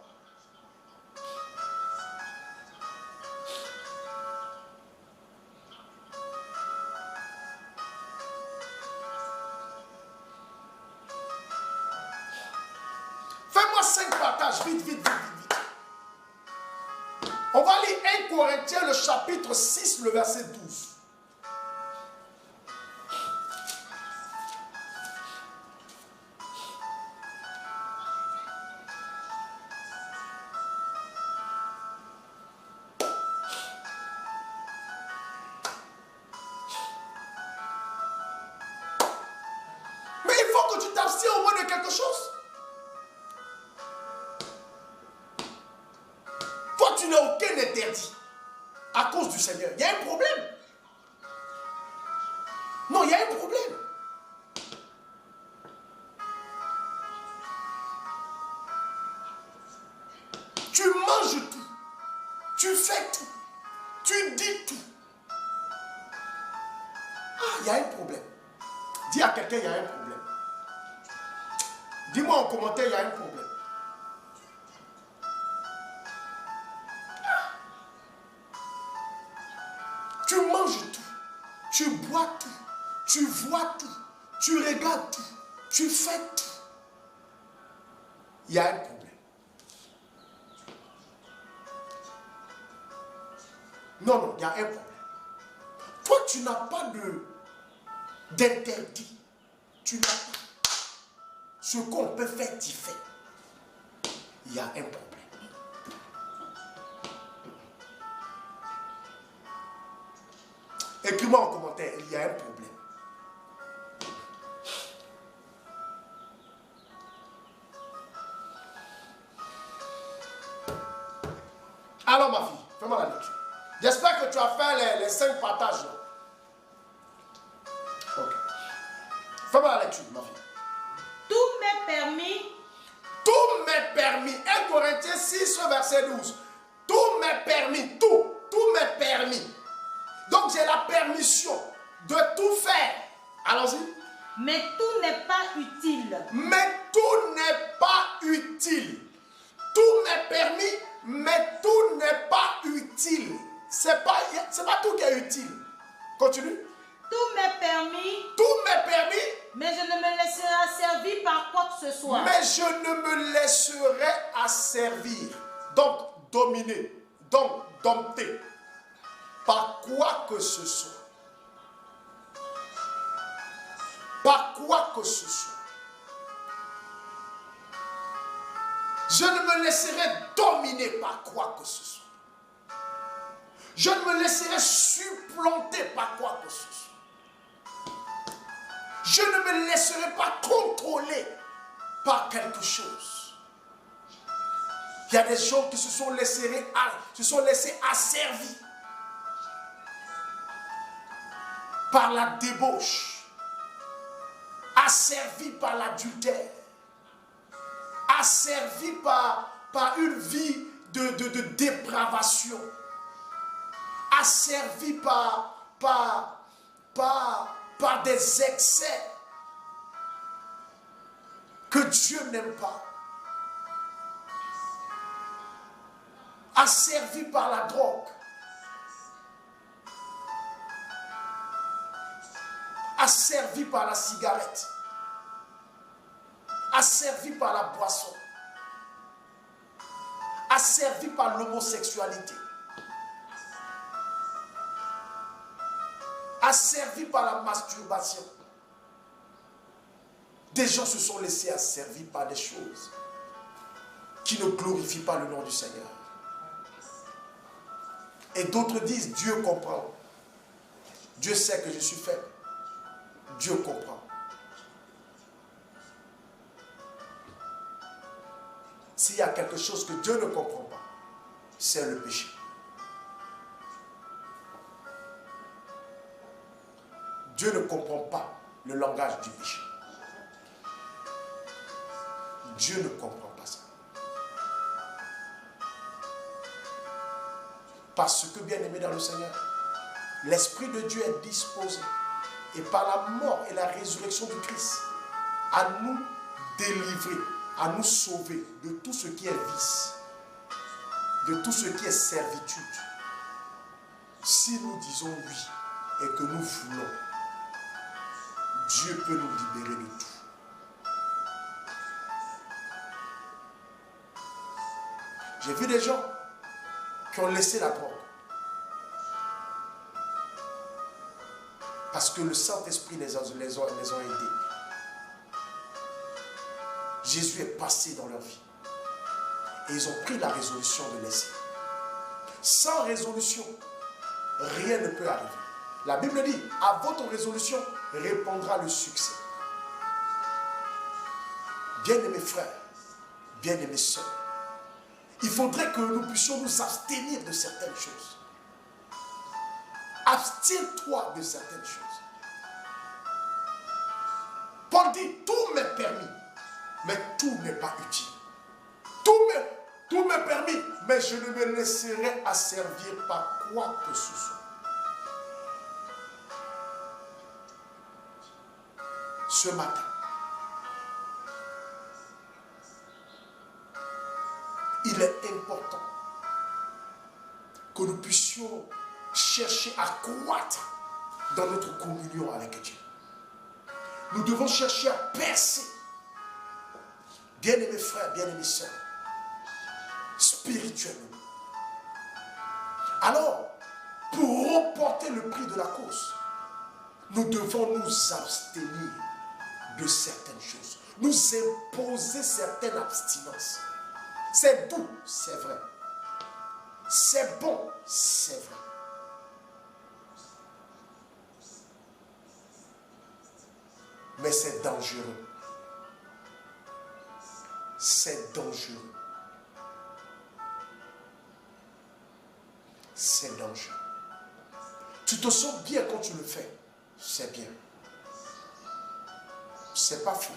Fais-moi 5 partages, vite, vite, vite, vite. On va lire 1 Corinthiens, le chapitre 6, le verset 12. quelque chose. Toi, tu n'as aucun interdit à cause du Seigneur. Il y a un problème. Non, il y a un problème. Tu manges tout. Tu fais tout. Tu dis tout. Ah, il y a un problème. Dis à quelqu'un, il y a un problème. Dis-moi en commentaire, il y a un problème. Tu manges tout. Tu bois tout. Tu vois tout. Tu regardes tout. Tu fais tout. Il y a un problème. Non, non, il y a un problème. Toi, tu n'as pas d'interdit. Tu n'as pas. Ce qu'on peut faire, tu fais. Il y a un problème. Écris-moi en commentaire, il y a un problème. Alors ma fille, fais-moi la lecture. J'espère que tu as fait les 5 partages là. Ok. Fais-moi la lecture, ma fille. Tout m'est permis. Tout m'est permis. 1 Corinthiens 6, verset 12. Tout m'est permis. Tout m'est permis. Donc j'ai la permission de tout faire. Allons-y. Mais tout n'est pas utile. Mais tout n'est pas utile. Tout m'est permis, mais tout n'est pas utile. C'est pas tout qui est utile. Continue. Tout m'est permis. Tout m'est permis. Mais je ne me laisserai asservir par quoi que ce soit. Mais je ne me laisserai asservir. Donc dominer. Donc dompter. Par quoi que ce soit. Par quoi que ce soit. Je ne me laisserai dominer par quoi que ce soit. Je ne me laisserai supplanter par quoi que ce soit. Je ne me laisserai pas contrôler par quelque chose. Il y a des gens qui se sont laissés asservis par la débauche, asservis par l'adultère, asservis par une vie de dépravation, asservis par des excès que Dieu n'aime pas, asservis par la drogue, asservis par la cigarette, asservis par la boisson, asservis par l'homosexualité, asservis par la masturbation. Des gens se sont laissés asservir par des choses qui ne glorifient pas le nom du Seigneur. Et d'autres disent, Dieu comprend. Dieu sait que je suis faible. Dieu comprend. S'il y a quelque chose que Dieu ne comprend pas, c'est le péché. Dieu ne comprend pas le langage du péché. Dieu ne comprend pas ça. Parce que, bien aimé dans le Seigneur, l'Esprit de Dieu est disposé. Et par la mort et la résurrection du Christ, à nous délivrer, à nous sauver de tout ce qui est vice, de tout ce qui est servitude. Si nous disons oui et que nous voulons, Dieu peut nous libérer de tout. J'ai vu des gens qui ont laissé la drogue. Parce que le Saint-Esprit les a aidés. Jésus est passé dans leur vie. Et ils ont pris la résolution de laisser. Sans résolution, rien ne peut arriver. La Bible dit, à votre résolution répondra le succès. Bien-aimés frères, bien-aimés sœurs, il faudrait que nous puissions nous abstenir de certaines choses. Abstiens-toi de certaines choses. Paul dit, tout m'est permis, mais tout n'est pas utile. Tout m'est permis, mais je ne me laisserai asservir par quoi que ce soit. Ce matin, il est important que nous puissions chercher à croître dans notre communion avec Dieu. Nous devons chercher à percer. Bien-aimés frères, bien-aimés sœurs, spirituellement. Alors, pour remporter le prix de la course, nous devons nous abstenir de certaines choses. Nous imposer certaines abstinences. C'est doux, c'est vrai. C'est bon, c'est vrai. Mais c'est dangereux. C'est dangereux. C'est dangereux. Tu te sens bien quand tu le fais. C'est bien. C'est pas faux.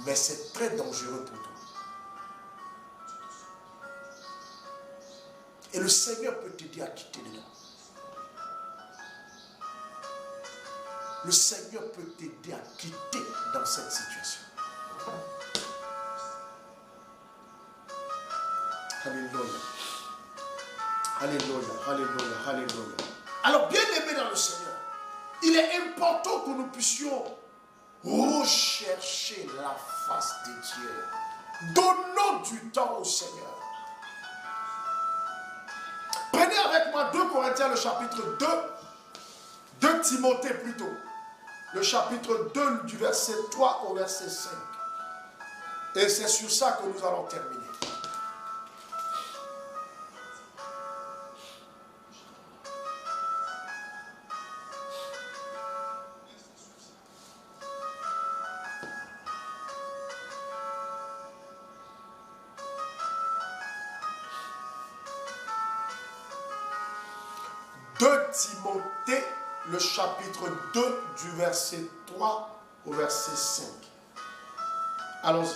Mais c'est très dangereux pour toi. Et le Seigneur peut t'aider à quitter dedans. Le Seigneur peut t'aider à quitter dans cette situation. Alléluia. Alléluia, alléluia, alléluia. Alors, bien aimé dans le Seigneur, il est important que nous puissions rechercher la face de Dieu. Donnons du temps au Seigneur. Prenez avec moi 2 Corinthiens, le chapitre 2, 2 Timothée plutôt, le chapitre 2 du verset 3 au verset 5. Et c'est sur ça que nous allons terminer. Timothée, le chapitre 2 du verset 3 au verset 5. Allons-y.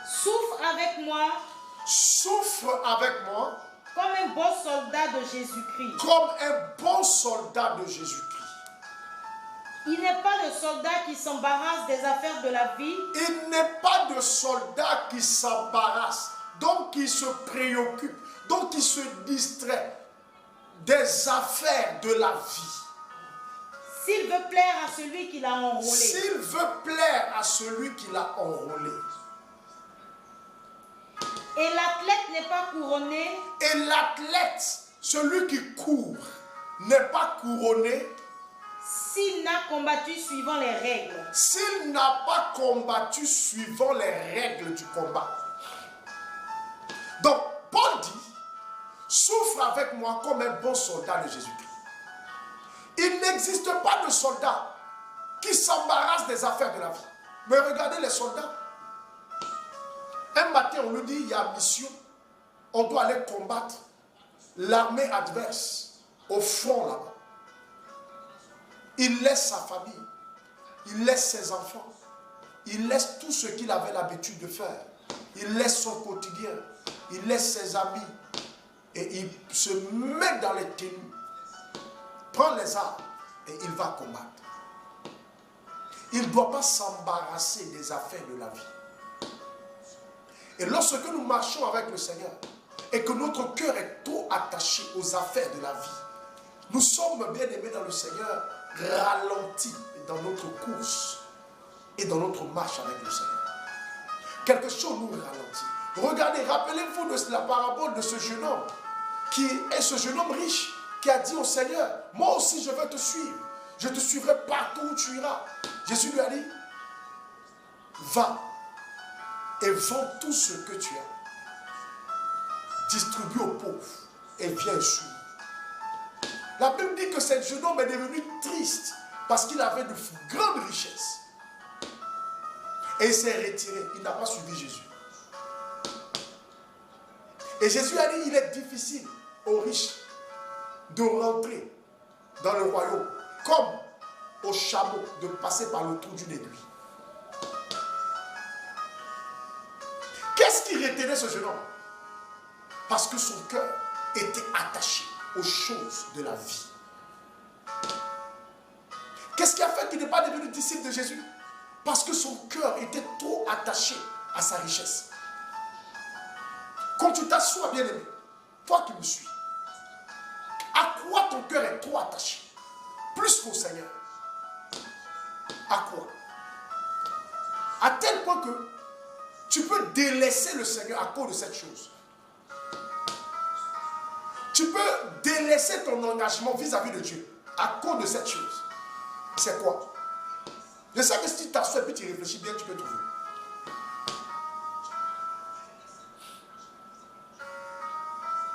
Souffre avec moi. Souffre avec moi. Comme un bon soldat de Jésus-Christ. Comme un bon soldat de Jésus-Christ. Il n'est pas de soldat qui s'embarrasse des affaires de la vie. Il n'est pas de soldat qui s'embarrasse, donc qui se préoccupe, donc qui se distrait des affaires de la vie. S'il veut plaire à celui qui l'a enrôlé. S'il veut plaire à celui qui l'a enrôlé. Et l'athlète n'est pas couronné. Et l'athlète, celui qui court, n'est pas couronné. S'il n'a combattu suivant les règles. S'il n'a pas combattu suivant les règles du combat. Donc, Paul dit, souffre avec moi comme un bon soldat de Jésus-Christ. Il n'existe pas de soldat qui s'embarrasse des affaires de la vie. Mais regardez les soldats. Un matin, on nous dit, il y a mission. On doit aller combattre l'armée adverse au front là-bas. Il laisse sa famille. Il laisse ses enfants. Il laisse tout ce qu'il avait l'habitude de faire. Il laisse son quotidien. Il laisse ses amis. Et il se met dans les tenues, prend les armes et il va combattre. Il ne doit pas s'embarrasser des affaires de la vie. Et lorsque nous marchons avec le Seigneur et que notre cœur est trop attaché aux affaires de la vie, nous sommes bien aimés dans le Seigneur, ralentis dans notre course et dans notre marche avec le Seigneur. Quelque chose nous ralentit. Regardez, rappelez-vous de la parabole de ce jeune homme qui est ce jeune homme riche qui a dit au Seigneur, moi aussi je veux te suivre, je te suivrai partout où tu iras. Jésus lui a dit, va et vends tout ce que tu as, distribue aux pauvres et viens suivre. La Bible dit que ce jeune homme est devenu triste parce qu'il avait de grandes richesses. Et il s'est retiré. Il n'a pas suivi Jésus. Et Jésus a dit, il est difficile aux riches de rentrer dans le royaume comme au chameau de passer par le trou d'une aiguille. Qu'est-ce qui retenait ce jeune homme? Parce que son cœur était attaché aux choses de la vie. Qu'est-ce qui a fait qu'il n'est pas devenu disciple de Jésus? Parce que son cœur était trop attaché à sa richesse. Quand tu t'assois, bien-aimé, toi qui me suis, à quoi ton cœur est trop attaché? Plus qu'au Seigneur. À quoi? À tel point que tu peux délaisser le Seigneur à cause de cette chose. Tu peux délaisser ton engagement vis-à-vis de Dieu à cause de cette chose. C'est quoi? Je sais que si tu t'assois et puis tu réfléchis bien, tu peux trouver.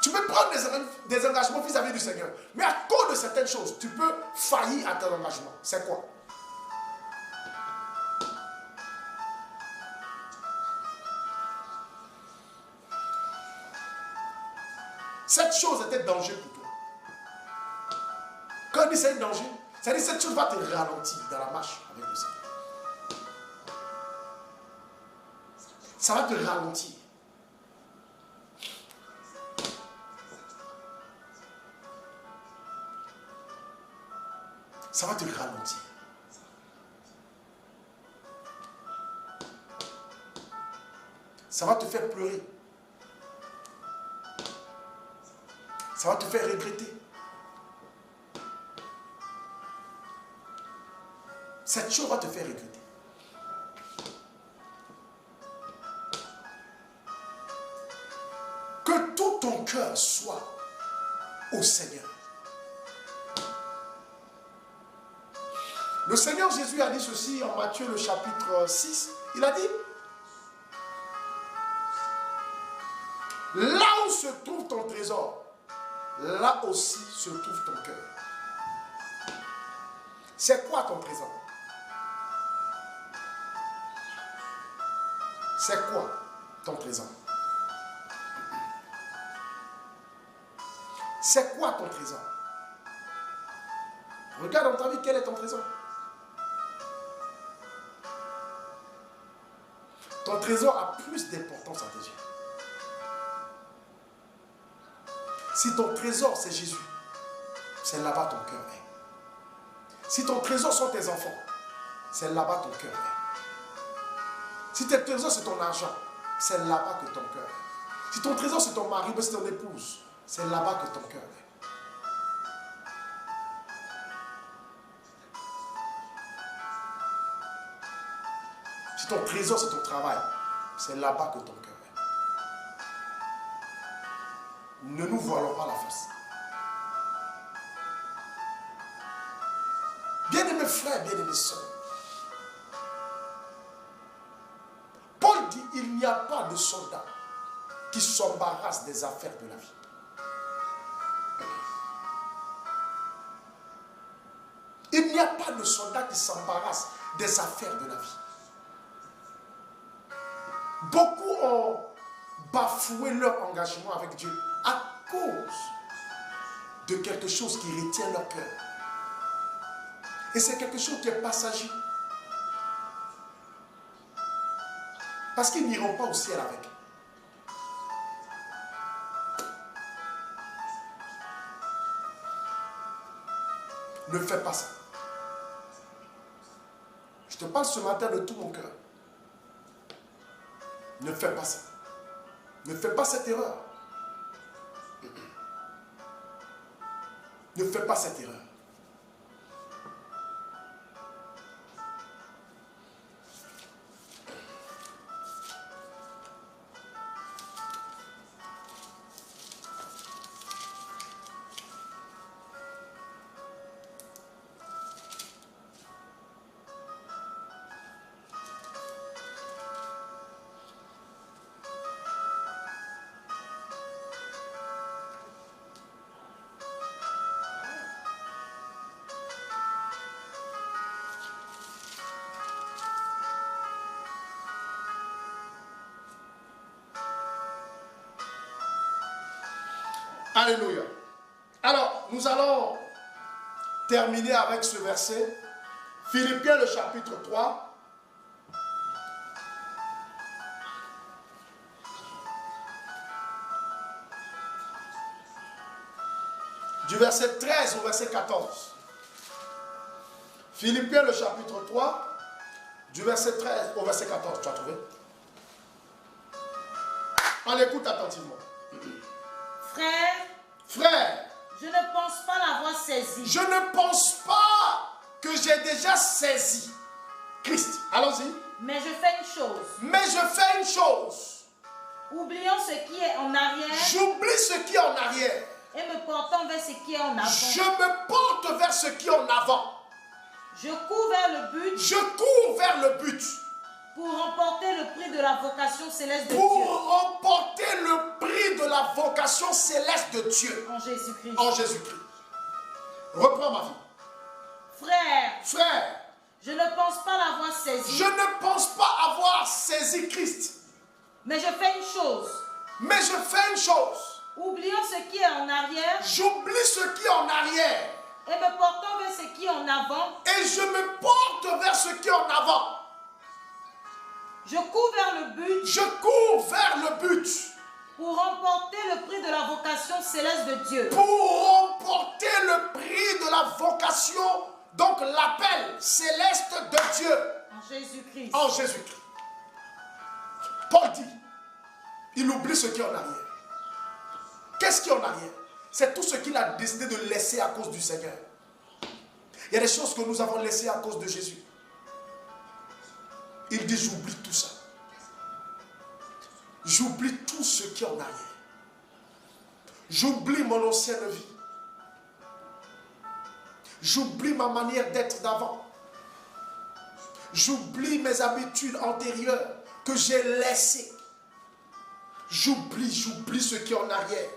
Tu peux prendre des engagements vis-à-vis du Seigneur. Mais à cause de certaines choses, tu peux faillir à ton engagement. C'est quoi? Cette chose était danger pour toi. Quand il dit c'est un danger, ça dit que cette chose va te ralentir dans la marche avec le Seigneur. Ça va te ralentir. Ça va te ralentir. Ça va te faire pleurer. Ça va te faire regretter. Cette chose va te faire regretter. Que tout ton cœur soit au Seigneur. Le Seigneur Jésus a dit ceci en Matthieu le chapitre 6. Il a dit, là où se trouve ton trésor, là aussi se trouve ton cœur. C'est quoi ton trésor? C'est quoi ton trésor? C'est quoi ton trésor? Regarde dans ta vie, quel est ton trésor? Ton trésor a plus d'importance à tes yeux. Si ton trésor c'est Jésus, c'est là-bas ton cœur est. Si ton trésor sont tes enfants, c'est là-bas ton cœur est. Si tes trésors c'est ton argent, c'est là-bas que ton cœur est. Si ton trésor c'est ton mari ou c'est ton épouse, c'est là-bas que ton cœur est. Si ton trésor c'est ton travail, c'est là-bas que ton cœur est. Ne nous voilons pas la face. Bien-aimés frères, bien-aimés sœurs, Paul dit, il n'y a pas de soldat qui s'embarrasse des affaires de la vie. Il n'y a pas de soldat qui s'embarrasse des affaires de la vie. Beaucoup ont bafoué leur engagement avec Dieu à cause de quelque chose qui retient leur cœur. Et c'est quelque chose qui est passager. Parce qu'ils n'iront pas au ciel avec. Ne fais pas ça. Je te parle ce matin de tout mon cœur. Ne fais pas ça. Ne fais pas cette erreur. Ne fais pas cette erreur. Alléluia. Alors, nous allons terminer avec ce verset. Philippiens, le chapitre 3. Du verset 13 au verset 14. Philippiens, le chapitre 3. Du verset 13 au verset 14. Tu as trouvé? On écoute attentivement. Frère, je ne pense pas l'avoir saisi. Je ne pense pas que j'ai déjà saisi Christ. Allons-y. Mais je fais une chose. Oublions ce qui est en arrière. J'oublie ce qui est en arrière. Et me portant vers ce qui est en avant. Je me porte vers ce qui est en avant. Je cours vers le but. Je cours vers le but. Pour remporter le prix de la vocation céleste de Dieu. Pour remporter le prix de la vocation céleste de Dieu. En Jésus-Christ. En Jésus-Christ. Reprends ma vie. Frère. Je ne pense pas l'avoir saisi. Je ne pense pas avoir saisi Christ. Mais je fais une chose. Oublions ce qui est en arrière. J'oublie ce qui est en arrière. Et me portant vers ce qui est en avant. Et je me porte vers ce qui est en avant. Je cours vers le but. Je cours vers le but. Pour remporter le prix de la vocation céleste de Dieu. Pour remporter le prix de la vocation, donc l'appel céleste de Dieu. En Jésus-Christ. En Jésus-Christ. Paul dit, il oublie ce qui est en arrière. Qu'est-ce qui est en arrière? C'est tout ce qu'il a décidé de laisser à cause du Seigneur. Il y a des choses que nous avons laissées à cause de Jésus. Il dit, j'oublie tout ça. J'oublie tout ce qui est en arrière. J'oublie mon ancienne vie. J'oublie ma manière d'être d'avant. J'oublie mes habitudes antérieures que j'ai laissées. J'oublie ce qui est en arrière.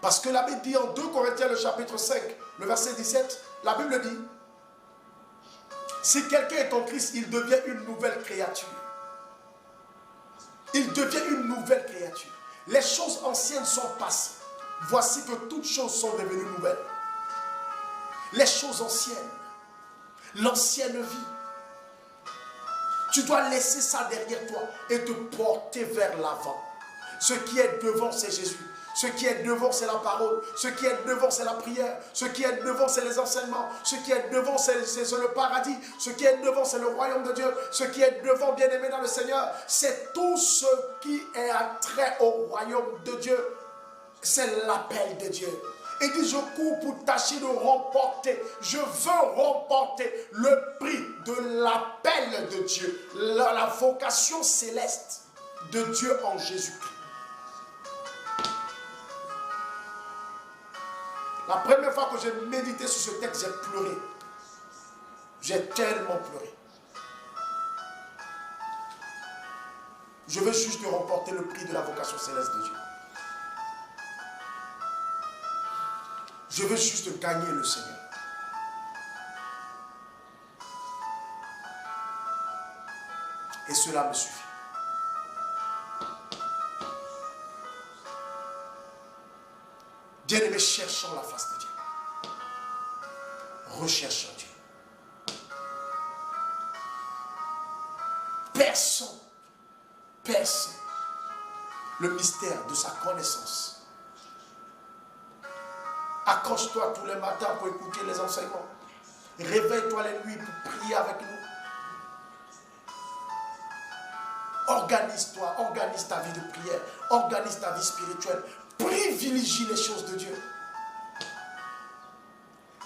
Parce que la Bible dit en 2 Corinthiens, le chapitre 5, le verset 17, la Bible dit, si quelqu'un est en Christ, il devient une nouvelle créature. Il devient une nouvelle créature. Les choses anciennes sont passées. Voici que toutes choses sont devenues nouvelles. Les choses anciennes, l'ancienne vie. Tu dois laisser ça derrière toi et te porter vers l'avant. Ce qui est devant, c'est Jésus. Ce qui est devant, c'est la parole. Ce qui est devant, c'est la prière. Ce qui est devant, c'est les enseignements. Ce qui est devant, c'est le paradis. Ce qui est devant, c'est le royaume de Dieu. Ce qui est devant, bien-aimé dans le Seigneur, c'est tout ce qui est attrait au royaume de Dieu. C'est l'appel de Dieu. Il dit, je cours pour tâcher de remporter. Je veux remporter le prix de l'appel de Dieu. La vocation céleste de Dieu en Jésus-Christ. La première fois que j'ai médité sur ce texte, j'ai pleuré. J'ai tellement pleuré. Je veux juste remporter le prix de la vocation céleste de Dieu. Je veux juste gagner le Seigneur. Et cela me suffit. Bien-aimés, cherchons la face de Dieu. Recherchons Dieu. Perçons le mystère de sa connaissance. Accroche-toi tous les matins pour écouter les enseignements. Réveille-toi les nuits pour prier avec nous. Organise-toi, organise ta vie de prière, organise ta vie spirituelle. Privilégie les choses de Dieu.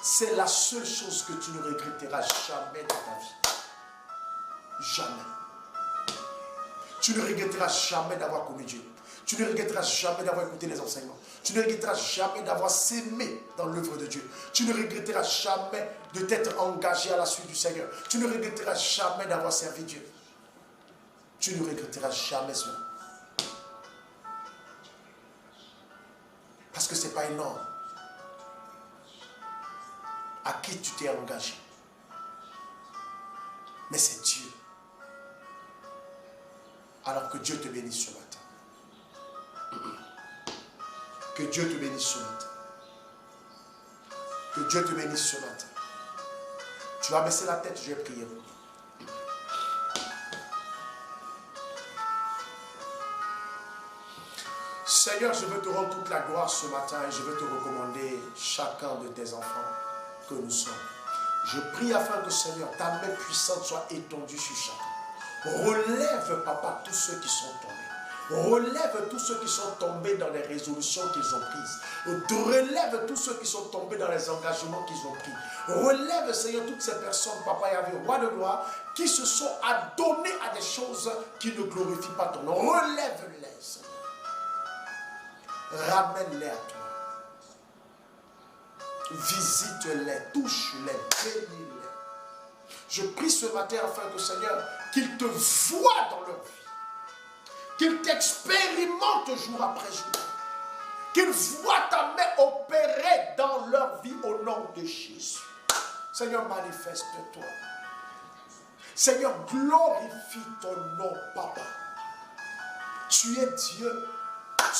C'est la seule chose que tu ne regretteras jamais dans ta vie. Jamais. Tu ne regretteras jamais d'avoir connu Dieu. Tu ne regretteras jamais d'avoir écouté les enseignements. Tu ne regretteras jamais d'avoir s'aimé dans l'œuvre de Dieu. Tu ne regretteras jamais de t'être engagé à la suite du Seigneur. Tu ne regretteras jamais d'avoir servi Dieu. Tu ne regretteras jamais cela. Parce que ce n'est pas un homme à qui tu t'es engagé. Mais c'est Dieu. Alors que Dieu te bénisse ce matin. Que Dieu te bénisse ce matin. Que Dieu te bénisse ce matin. Tu vas baisser la tête, je vais prier. Seigneur, je veux te rendre toute la gloire ce matin et je veux te recommander chacun de tes enfants que nous sommes. Je prie afin que, Seigneur, ta main puissante soit étendue sur chacun. Relève, Papa, tous ceux qui sont tombés. Relève tous ceux qui sont tombés dans les résolutions qu'ils ont prises. Relève tous ceux qui sont tombés dans les engagements qu'ils ont pris. Relève, Seigneur, toutes ces personnes, Papa Yahvé, roi de gloire, qui se sont adonnés à des choses qui ne glorifient pas ton nom. Relève-les, Seigneur. Ramène-les à toi. Visite-les, touche-les, bénis-les. Je prie ce matin afin que, Seigneur, qu'ils te voient dans leur vie. Qu'ils t'expérimentent jour après jour. Qu'ils voient ta main opérer dans leur vie au nom de Jésus. Seigneur, manifeste-toi. Seigneur, glorifie ton nom, Papa. Tu es Dieu.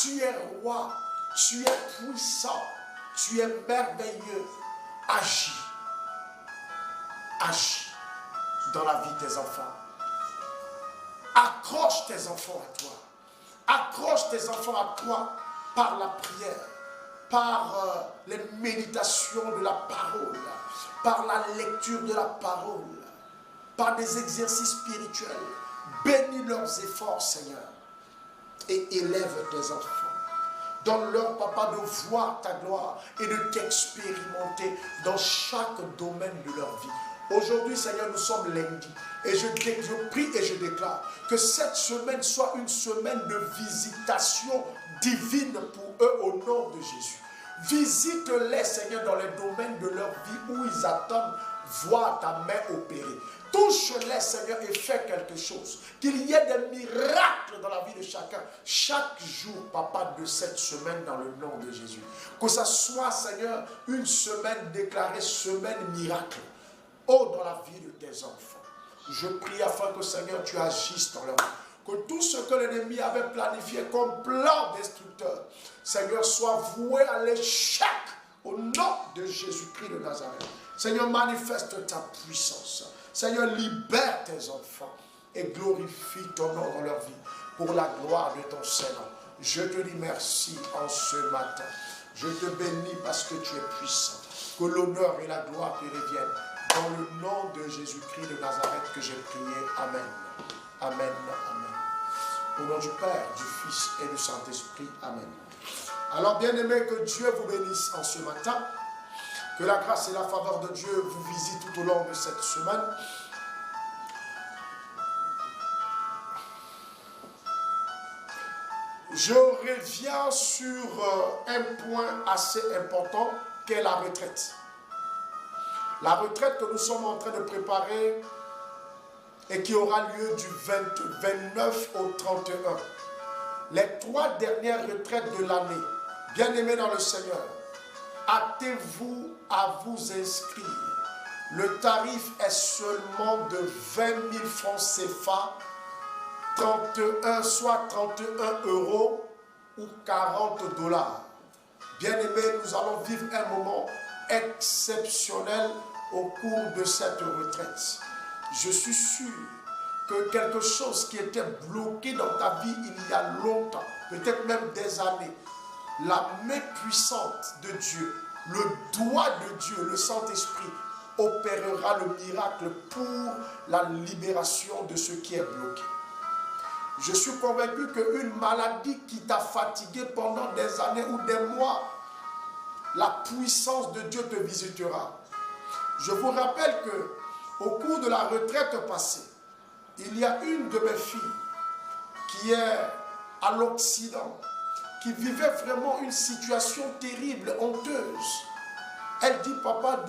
Tu es roi, tu es puissant, tu es merveilleux. Agis. Agis dans la vie de tes enfants. Accroche tes enfants à toi. Accroche tes enfants à toi par la prière, par les méditations de la parole, par la lecture de la parole, par des exercices spirituels. Bénis leurs efforts, Seigneur. Et élève tes enfants. Donne-leur, Papa, de voir ta gloire et de t'expérimenter dans chaque domaine de leur vie. Aujourd'hui, Seigneur, nous sommes lundi. Et je prie et je déclare que cette semaine soit une semaine de visitation divine pour eux au nom de Jésus. Visite-les, Seigneur, dans les domaines de leur vie où ils attendent voir ta main opérer. Touche-les, Seigneur, et fais quelque chose. Qu'il y ait des miracles dans la vie de chacun. Chaque jour, Papa, de cette semaine, dans le nom de Jésus. Que ce soit, Seigneur, une semaine déclarée semaine miracle. Oh, dans la vie de tes enfants. Je prie afin que, Seigneur, tu agisses dans leur vie. Que tout ce que l'ennemi avait planifié comme plan destructeur, Seigneur, soit voué à l'échec au nom de Jésus-Christ de Nazareth. Seigneur, manifeste ta puissance. Seigneur, libère tes enfants et glorifie ton nom dans leur vie pour la gloire de ton Seigneur. Je te dis merci en ce matin. Je te bénis parce que tu es puissant. Que l'honneur et la gloire te reviennent. Dans le nom de Jésus-Christ de Nazareth que j'ai prié. Amen. Amen. Amen. Au nom du Père, du Fils et du Saint-Esprit. Amen. Alors, bien-aimés, que Dieu vous bénisse en ce matin. Que la grâce et la faveur de Dieu vous visitent tout au long de cette semaine. Je reviens sur un point assez important qu'est la retraite. La retraite que nous sommes en train de préparer et qui aura lieu du 29 au 31. Les 3 dernières retraites de l'année. Bien-aimés dans le Seigneur, hâtez-vous à vous inscrire. Le tarif est seulement de 20 000 francs CFA, 31, soit 31 € ou 40 $. Bien-aimés, nous allons vivre un moment exceptionnel au cours de cette retraite. Je suis sûr que quelque chose qui était bloqué dans ta vie il y a longtemps, peut-être même des années, la main puissante de Dieu, le doigt de Dieu, le Saint-Esprit, opérera le miracle pour la libération de ce qui est bloqué. Je suis convaincu qu'une maladie qui t'a fatigué pendant des années ou des mois, la puissance de Dieu te visitera. Je vous rappelle qu'au cours de la retraite passée, il y a une de mes filles qui est à l'Occident, qui vivait vraiment une situation terrible, honteuse. Elle dit, papa,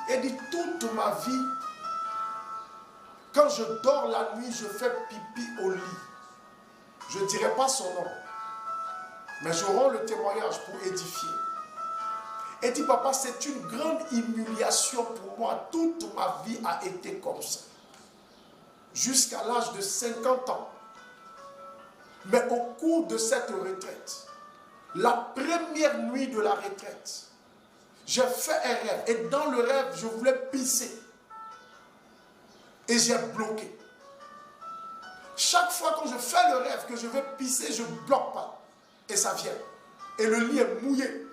elle dit, toute ma vie, quand je dors la nuit, je fais pipi au lit. Je ne dirai pas son nom, mais j'aurai le témoignage pour édifier. Elle dit, papa, c'est une grande humiliation pour moi. Toute ma vie a été comme ça. Jusqu'à l'âge de 50 ans. Mais au cours de cette retraite, La première nuit de la retraite, j'ai fait un rêve. Et dans le rêve, je voulais pisser. Et j'ai bloqué. Chaque fois quand je fais le rêve que je veux pisser, je ne bloque pas. Et ça vient. Et le lit est mouillé.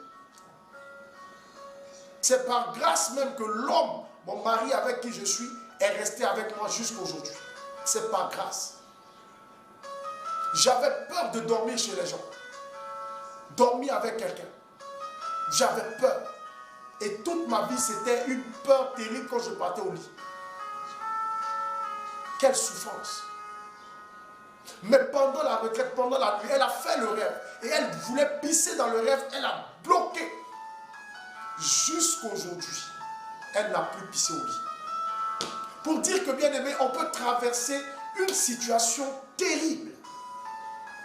C'est par grâce même que l'homme, mon mari avec qui je suis, est resté avec moi jusqu'aujourd'hui. C'est par grâce. J'avais peur de dormir chez les gens. Dormir avec quelqu'un. J'avais peur. Et toute ma vie, c'était une peur terrible quand je partais au lit. Quelle souffrance. Mais pendant la retraite, pendant la nuit, elle a fait le rêve. Et elle voulait pisser dans le rêve. Elle a bloqué. Jusqu'aujourd'hui, elle n'a plus pissé au lit. Pour dire que, bien aimé, on peut traverser une situation terrible.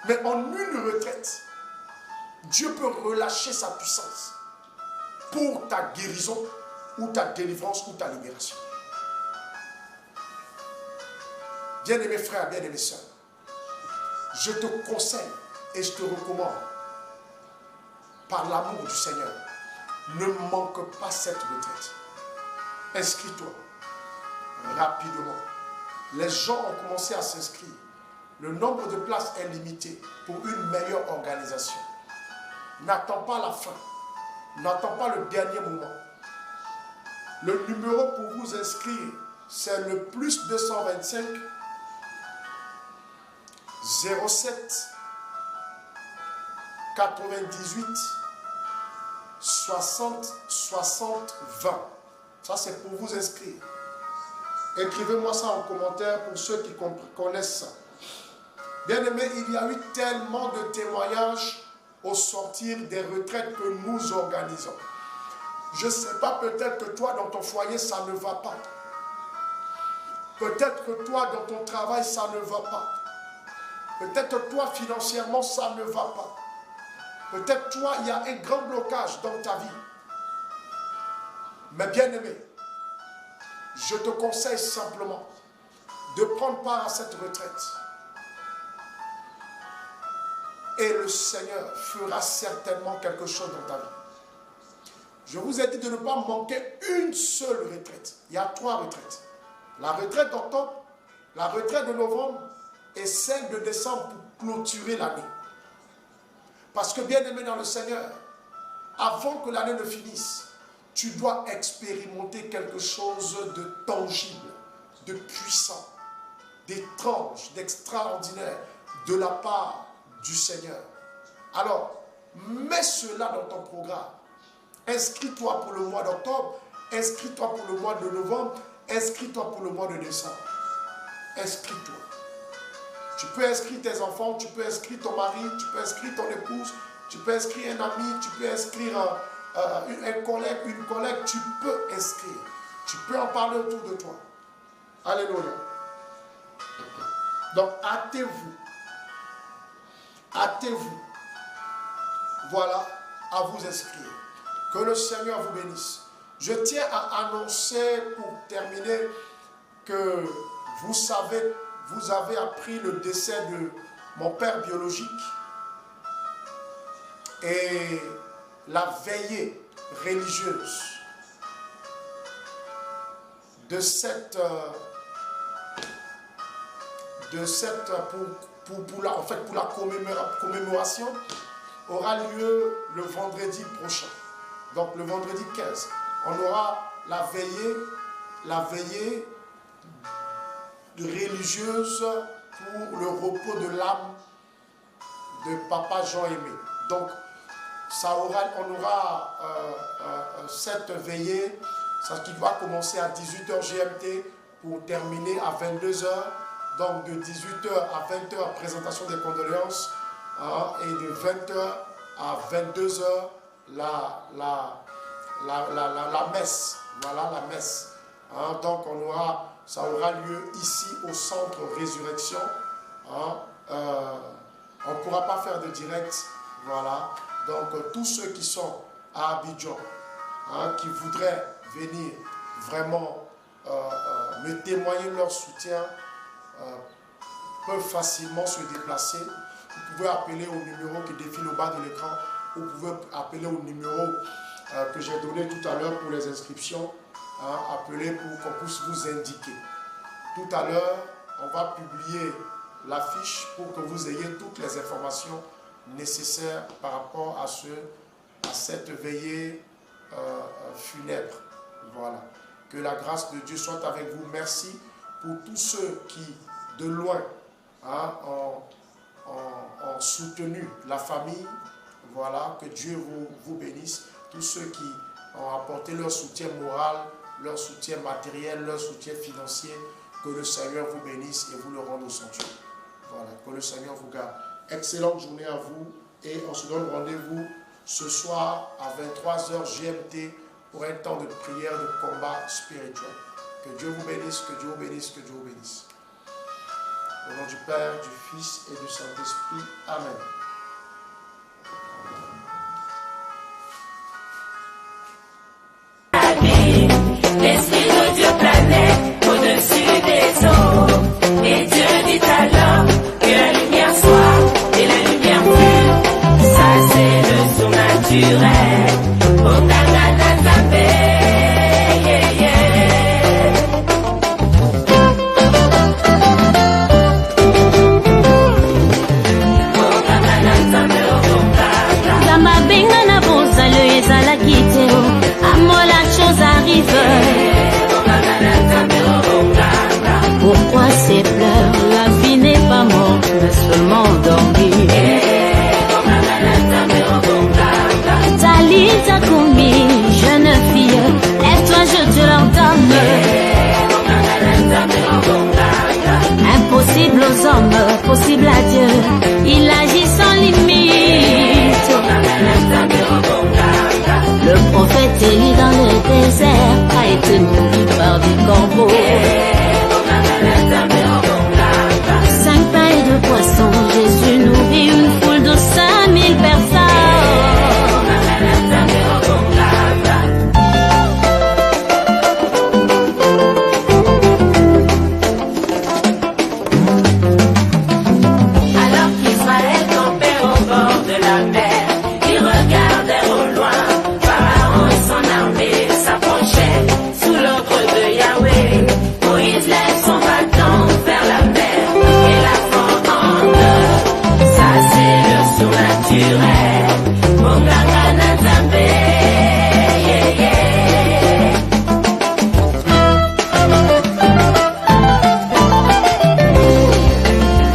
Mais en une retraite, Dieu peut relâcher sa puissance pour ta guérison ou ta délivrance ou ta libération. Bien-aimés frères, bien-aimés sœurs, je te conseille et je te recommande, par l'amour du Seigneur, ne manque pas cette retraite. Inscris-toi rapidement. Les gens ont commencé à s'inscrire. Le nombre de places est limité pour une meilleure organisation. N'attends pas la fin. N'attends pas le dernier moment. Le numéro pour vous inscrire, c'est le plus 225 07 98 60 60 20. Ça, c'est pour vous inscrire. Écrivez-moi ça en commentaire pour ceux qui connaissent ça. Bien aimé, il y a eu tellement de témoignages au sortir des retraites que nous organisons. Je ne sais pas, peut-être que toi, dans ton foyer, ça ne va pas. Peut-être que toi, dans ton travail, ça ne va pas. Peut-être que toi, financièrement, ça ne va pas. Peut-être toi, il y a un grand blocage dans ta vie. Mais bien aimé, je te conseille simplement de prendre part à cette retraite. Et le Seigneur fera certainement quelque chose dans ta vie. Je vous ai dit de ne pas manquer une seule retraite. Il y a 3 retraites. La retraite d'octobre, la retraite de novembre et celle de décembre pour clôturer l'année. Parce que bien aimé dans le Seigneur, avant que l'année ne finisse, tu dois expérimenter quelque chose de tangible, de puissant, d'étrange, d'extraordinaire de la part du Seigneur. Alors, mets cela dans ton programme. Inscris-toi pour le mois d'octobre, inscris-toi pour le mois de novembre, inscris-toi pour le mois de décembre. Inscris-toi. Tu peux inscrire tes enfants, tu peux inscrire ton mari, tu peux inscrire ton épouse, tu peux inscrire un ami, tu peux inscrire un collègue, une collègue, tu peux inscrire. Tu peux en parler autour de toi. Alléluia. Donc, hâtez-vous. Hâtez-vous. Voilà, à vous inscrire. Que le Seigneur vous bénisse. Je tiens à annoncer, pour terminer, que vous savez, vous avez appris le décès de mon père biologique. Et la veillée religieuse de cette pour la commémoration aura lieu le vendredi prochain. Donc le vendredi 15, on aura la veillée religieuse pour le repos de l'âme de Papa Jean-Aimé. Donc on aura cette veillée, ça qui va commencer à 18h GMT pour terminer à 22h. Donc de 18h à 20h, présentation des condoléances, et de 20h à 22h, la messe. Voilà la messe. Donc ça aura lieu ici au centre Résurrection. On ne pourra pas faire de direct. Voilà. Donc tous ceux qui sont à Abidjan, qui voudraient venir vraiment me témoigner leur soutien, peuvent facilement se déplacer. Vous pouvez appeler au numéro qui défile au bas de l'écran vous pouvez appeler au numéro que j'ai donné tout à l'heure pour les inscriptions. Appelez pour qu'on puisse vous indiquer. Tout à l'heure, on va publier l'affiche pour que vous ayez toutes les informations nécessaires par rapport à cette veillée funèbre. Voilà. Que la grâce de Dieu soit avec vous. Merci pour tous ceux qui, de loin, ont soutenu la famille. Voilà. Que Dieu vous bénisse. Tous ceux qui ont apporté leur soutien moral, leur soutien matériel, leur soutien financier. Que le Seigneur vous bénisse et vous le rende au sanctuaire. Voilà. Que le Seigneur vous garde. Excellente journée à vous. Et on se donne rendez-vous ce soir à 23h GMT pour un temps de prière, de combat spirituel. Que Dieu vous bénisse, que Dieu vous bénisse, que Dieu vous bénisse. Au nom du Père, du Fils et du Saint-Esprit. Amen. L'Esprit de Dieu planait au-dessus des eaux. Et Dieu dit alors que la lumière soit et la lumière fut. Ça c'est le surnaturel. Pourquoi ces pleurs? La vie n'est pas morte, mais seulement endormie. Talita Koumi, jeune fille, lève-toi, je te l'ordonne. Impossible aux hommes, possible à Dieu, il agit sans limite. Le prophète Élie dans le désert a été nourri par des corbeaux. 5 pains et 2 poissons, Jésus nourrit une foule de 5000 personnes. Alors qu'Israël campait au bord de la mer, ils regardèrent au loin, Pharaon et son armée s'approchaient sous l'ordre de Yahweh. Moïse lève son bâton vers la mer et la fend en deux. Ça c'est le surnaturel. Monganga na Nzambe, yeah, yeah.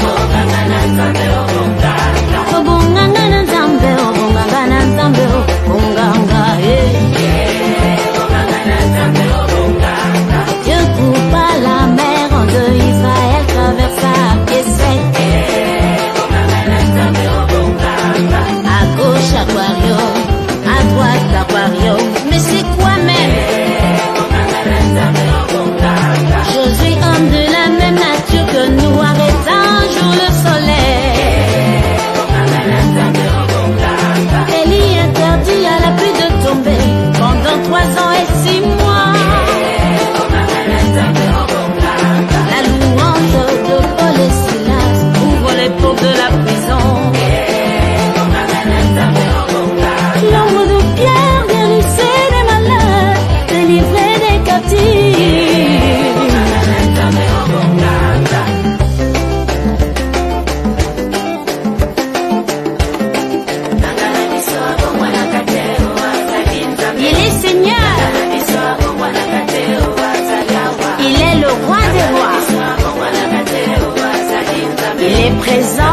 Monganga na Nzambe, oh Monganga. Obonganga na Nzambe, obonganga na Nzambe, obonganga, Monganga na Nzambe, oh Monganga. Dieu coupa la mer en deux, Israël traversa et sec. Monganga na Nzambe, oh Monganga. À gauche aquarium, à droite aquarium. Mais c'est quoi même? Monganga na Nzambe, oh Monganga. Jésus, homme de la même nature que nous, arrête un jour le soleil. Monganga na Nzambe, oh Monganga. Élie interdit à la pluie de tomber pendant 3 ans et 6 mois. Monganga na Nzambe, oh Monganga. La louange de Paul et Silas ouvre les portes de la prison. Monganga na Nzambe, oh Monganga. L'ombre de Pierre guérissait des malades, délivrait des captifs. Monganga na Nzambe, oh Monganga. Nangana biso abongwana katero azali Nzambe. Il est Seigneur, Nangana biso abongwana katero azali Awa. il est le roi des rois, Biso abongwana katero azali Nzambe. il est présent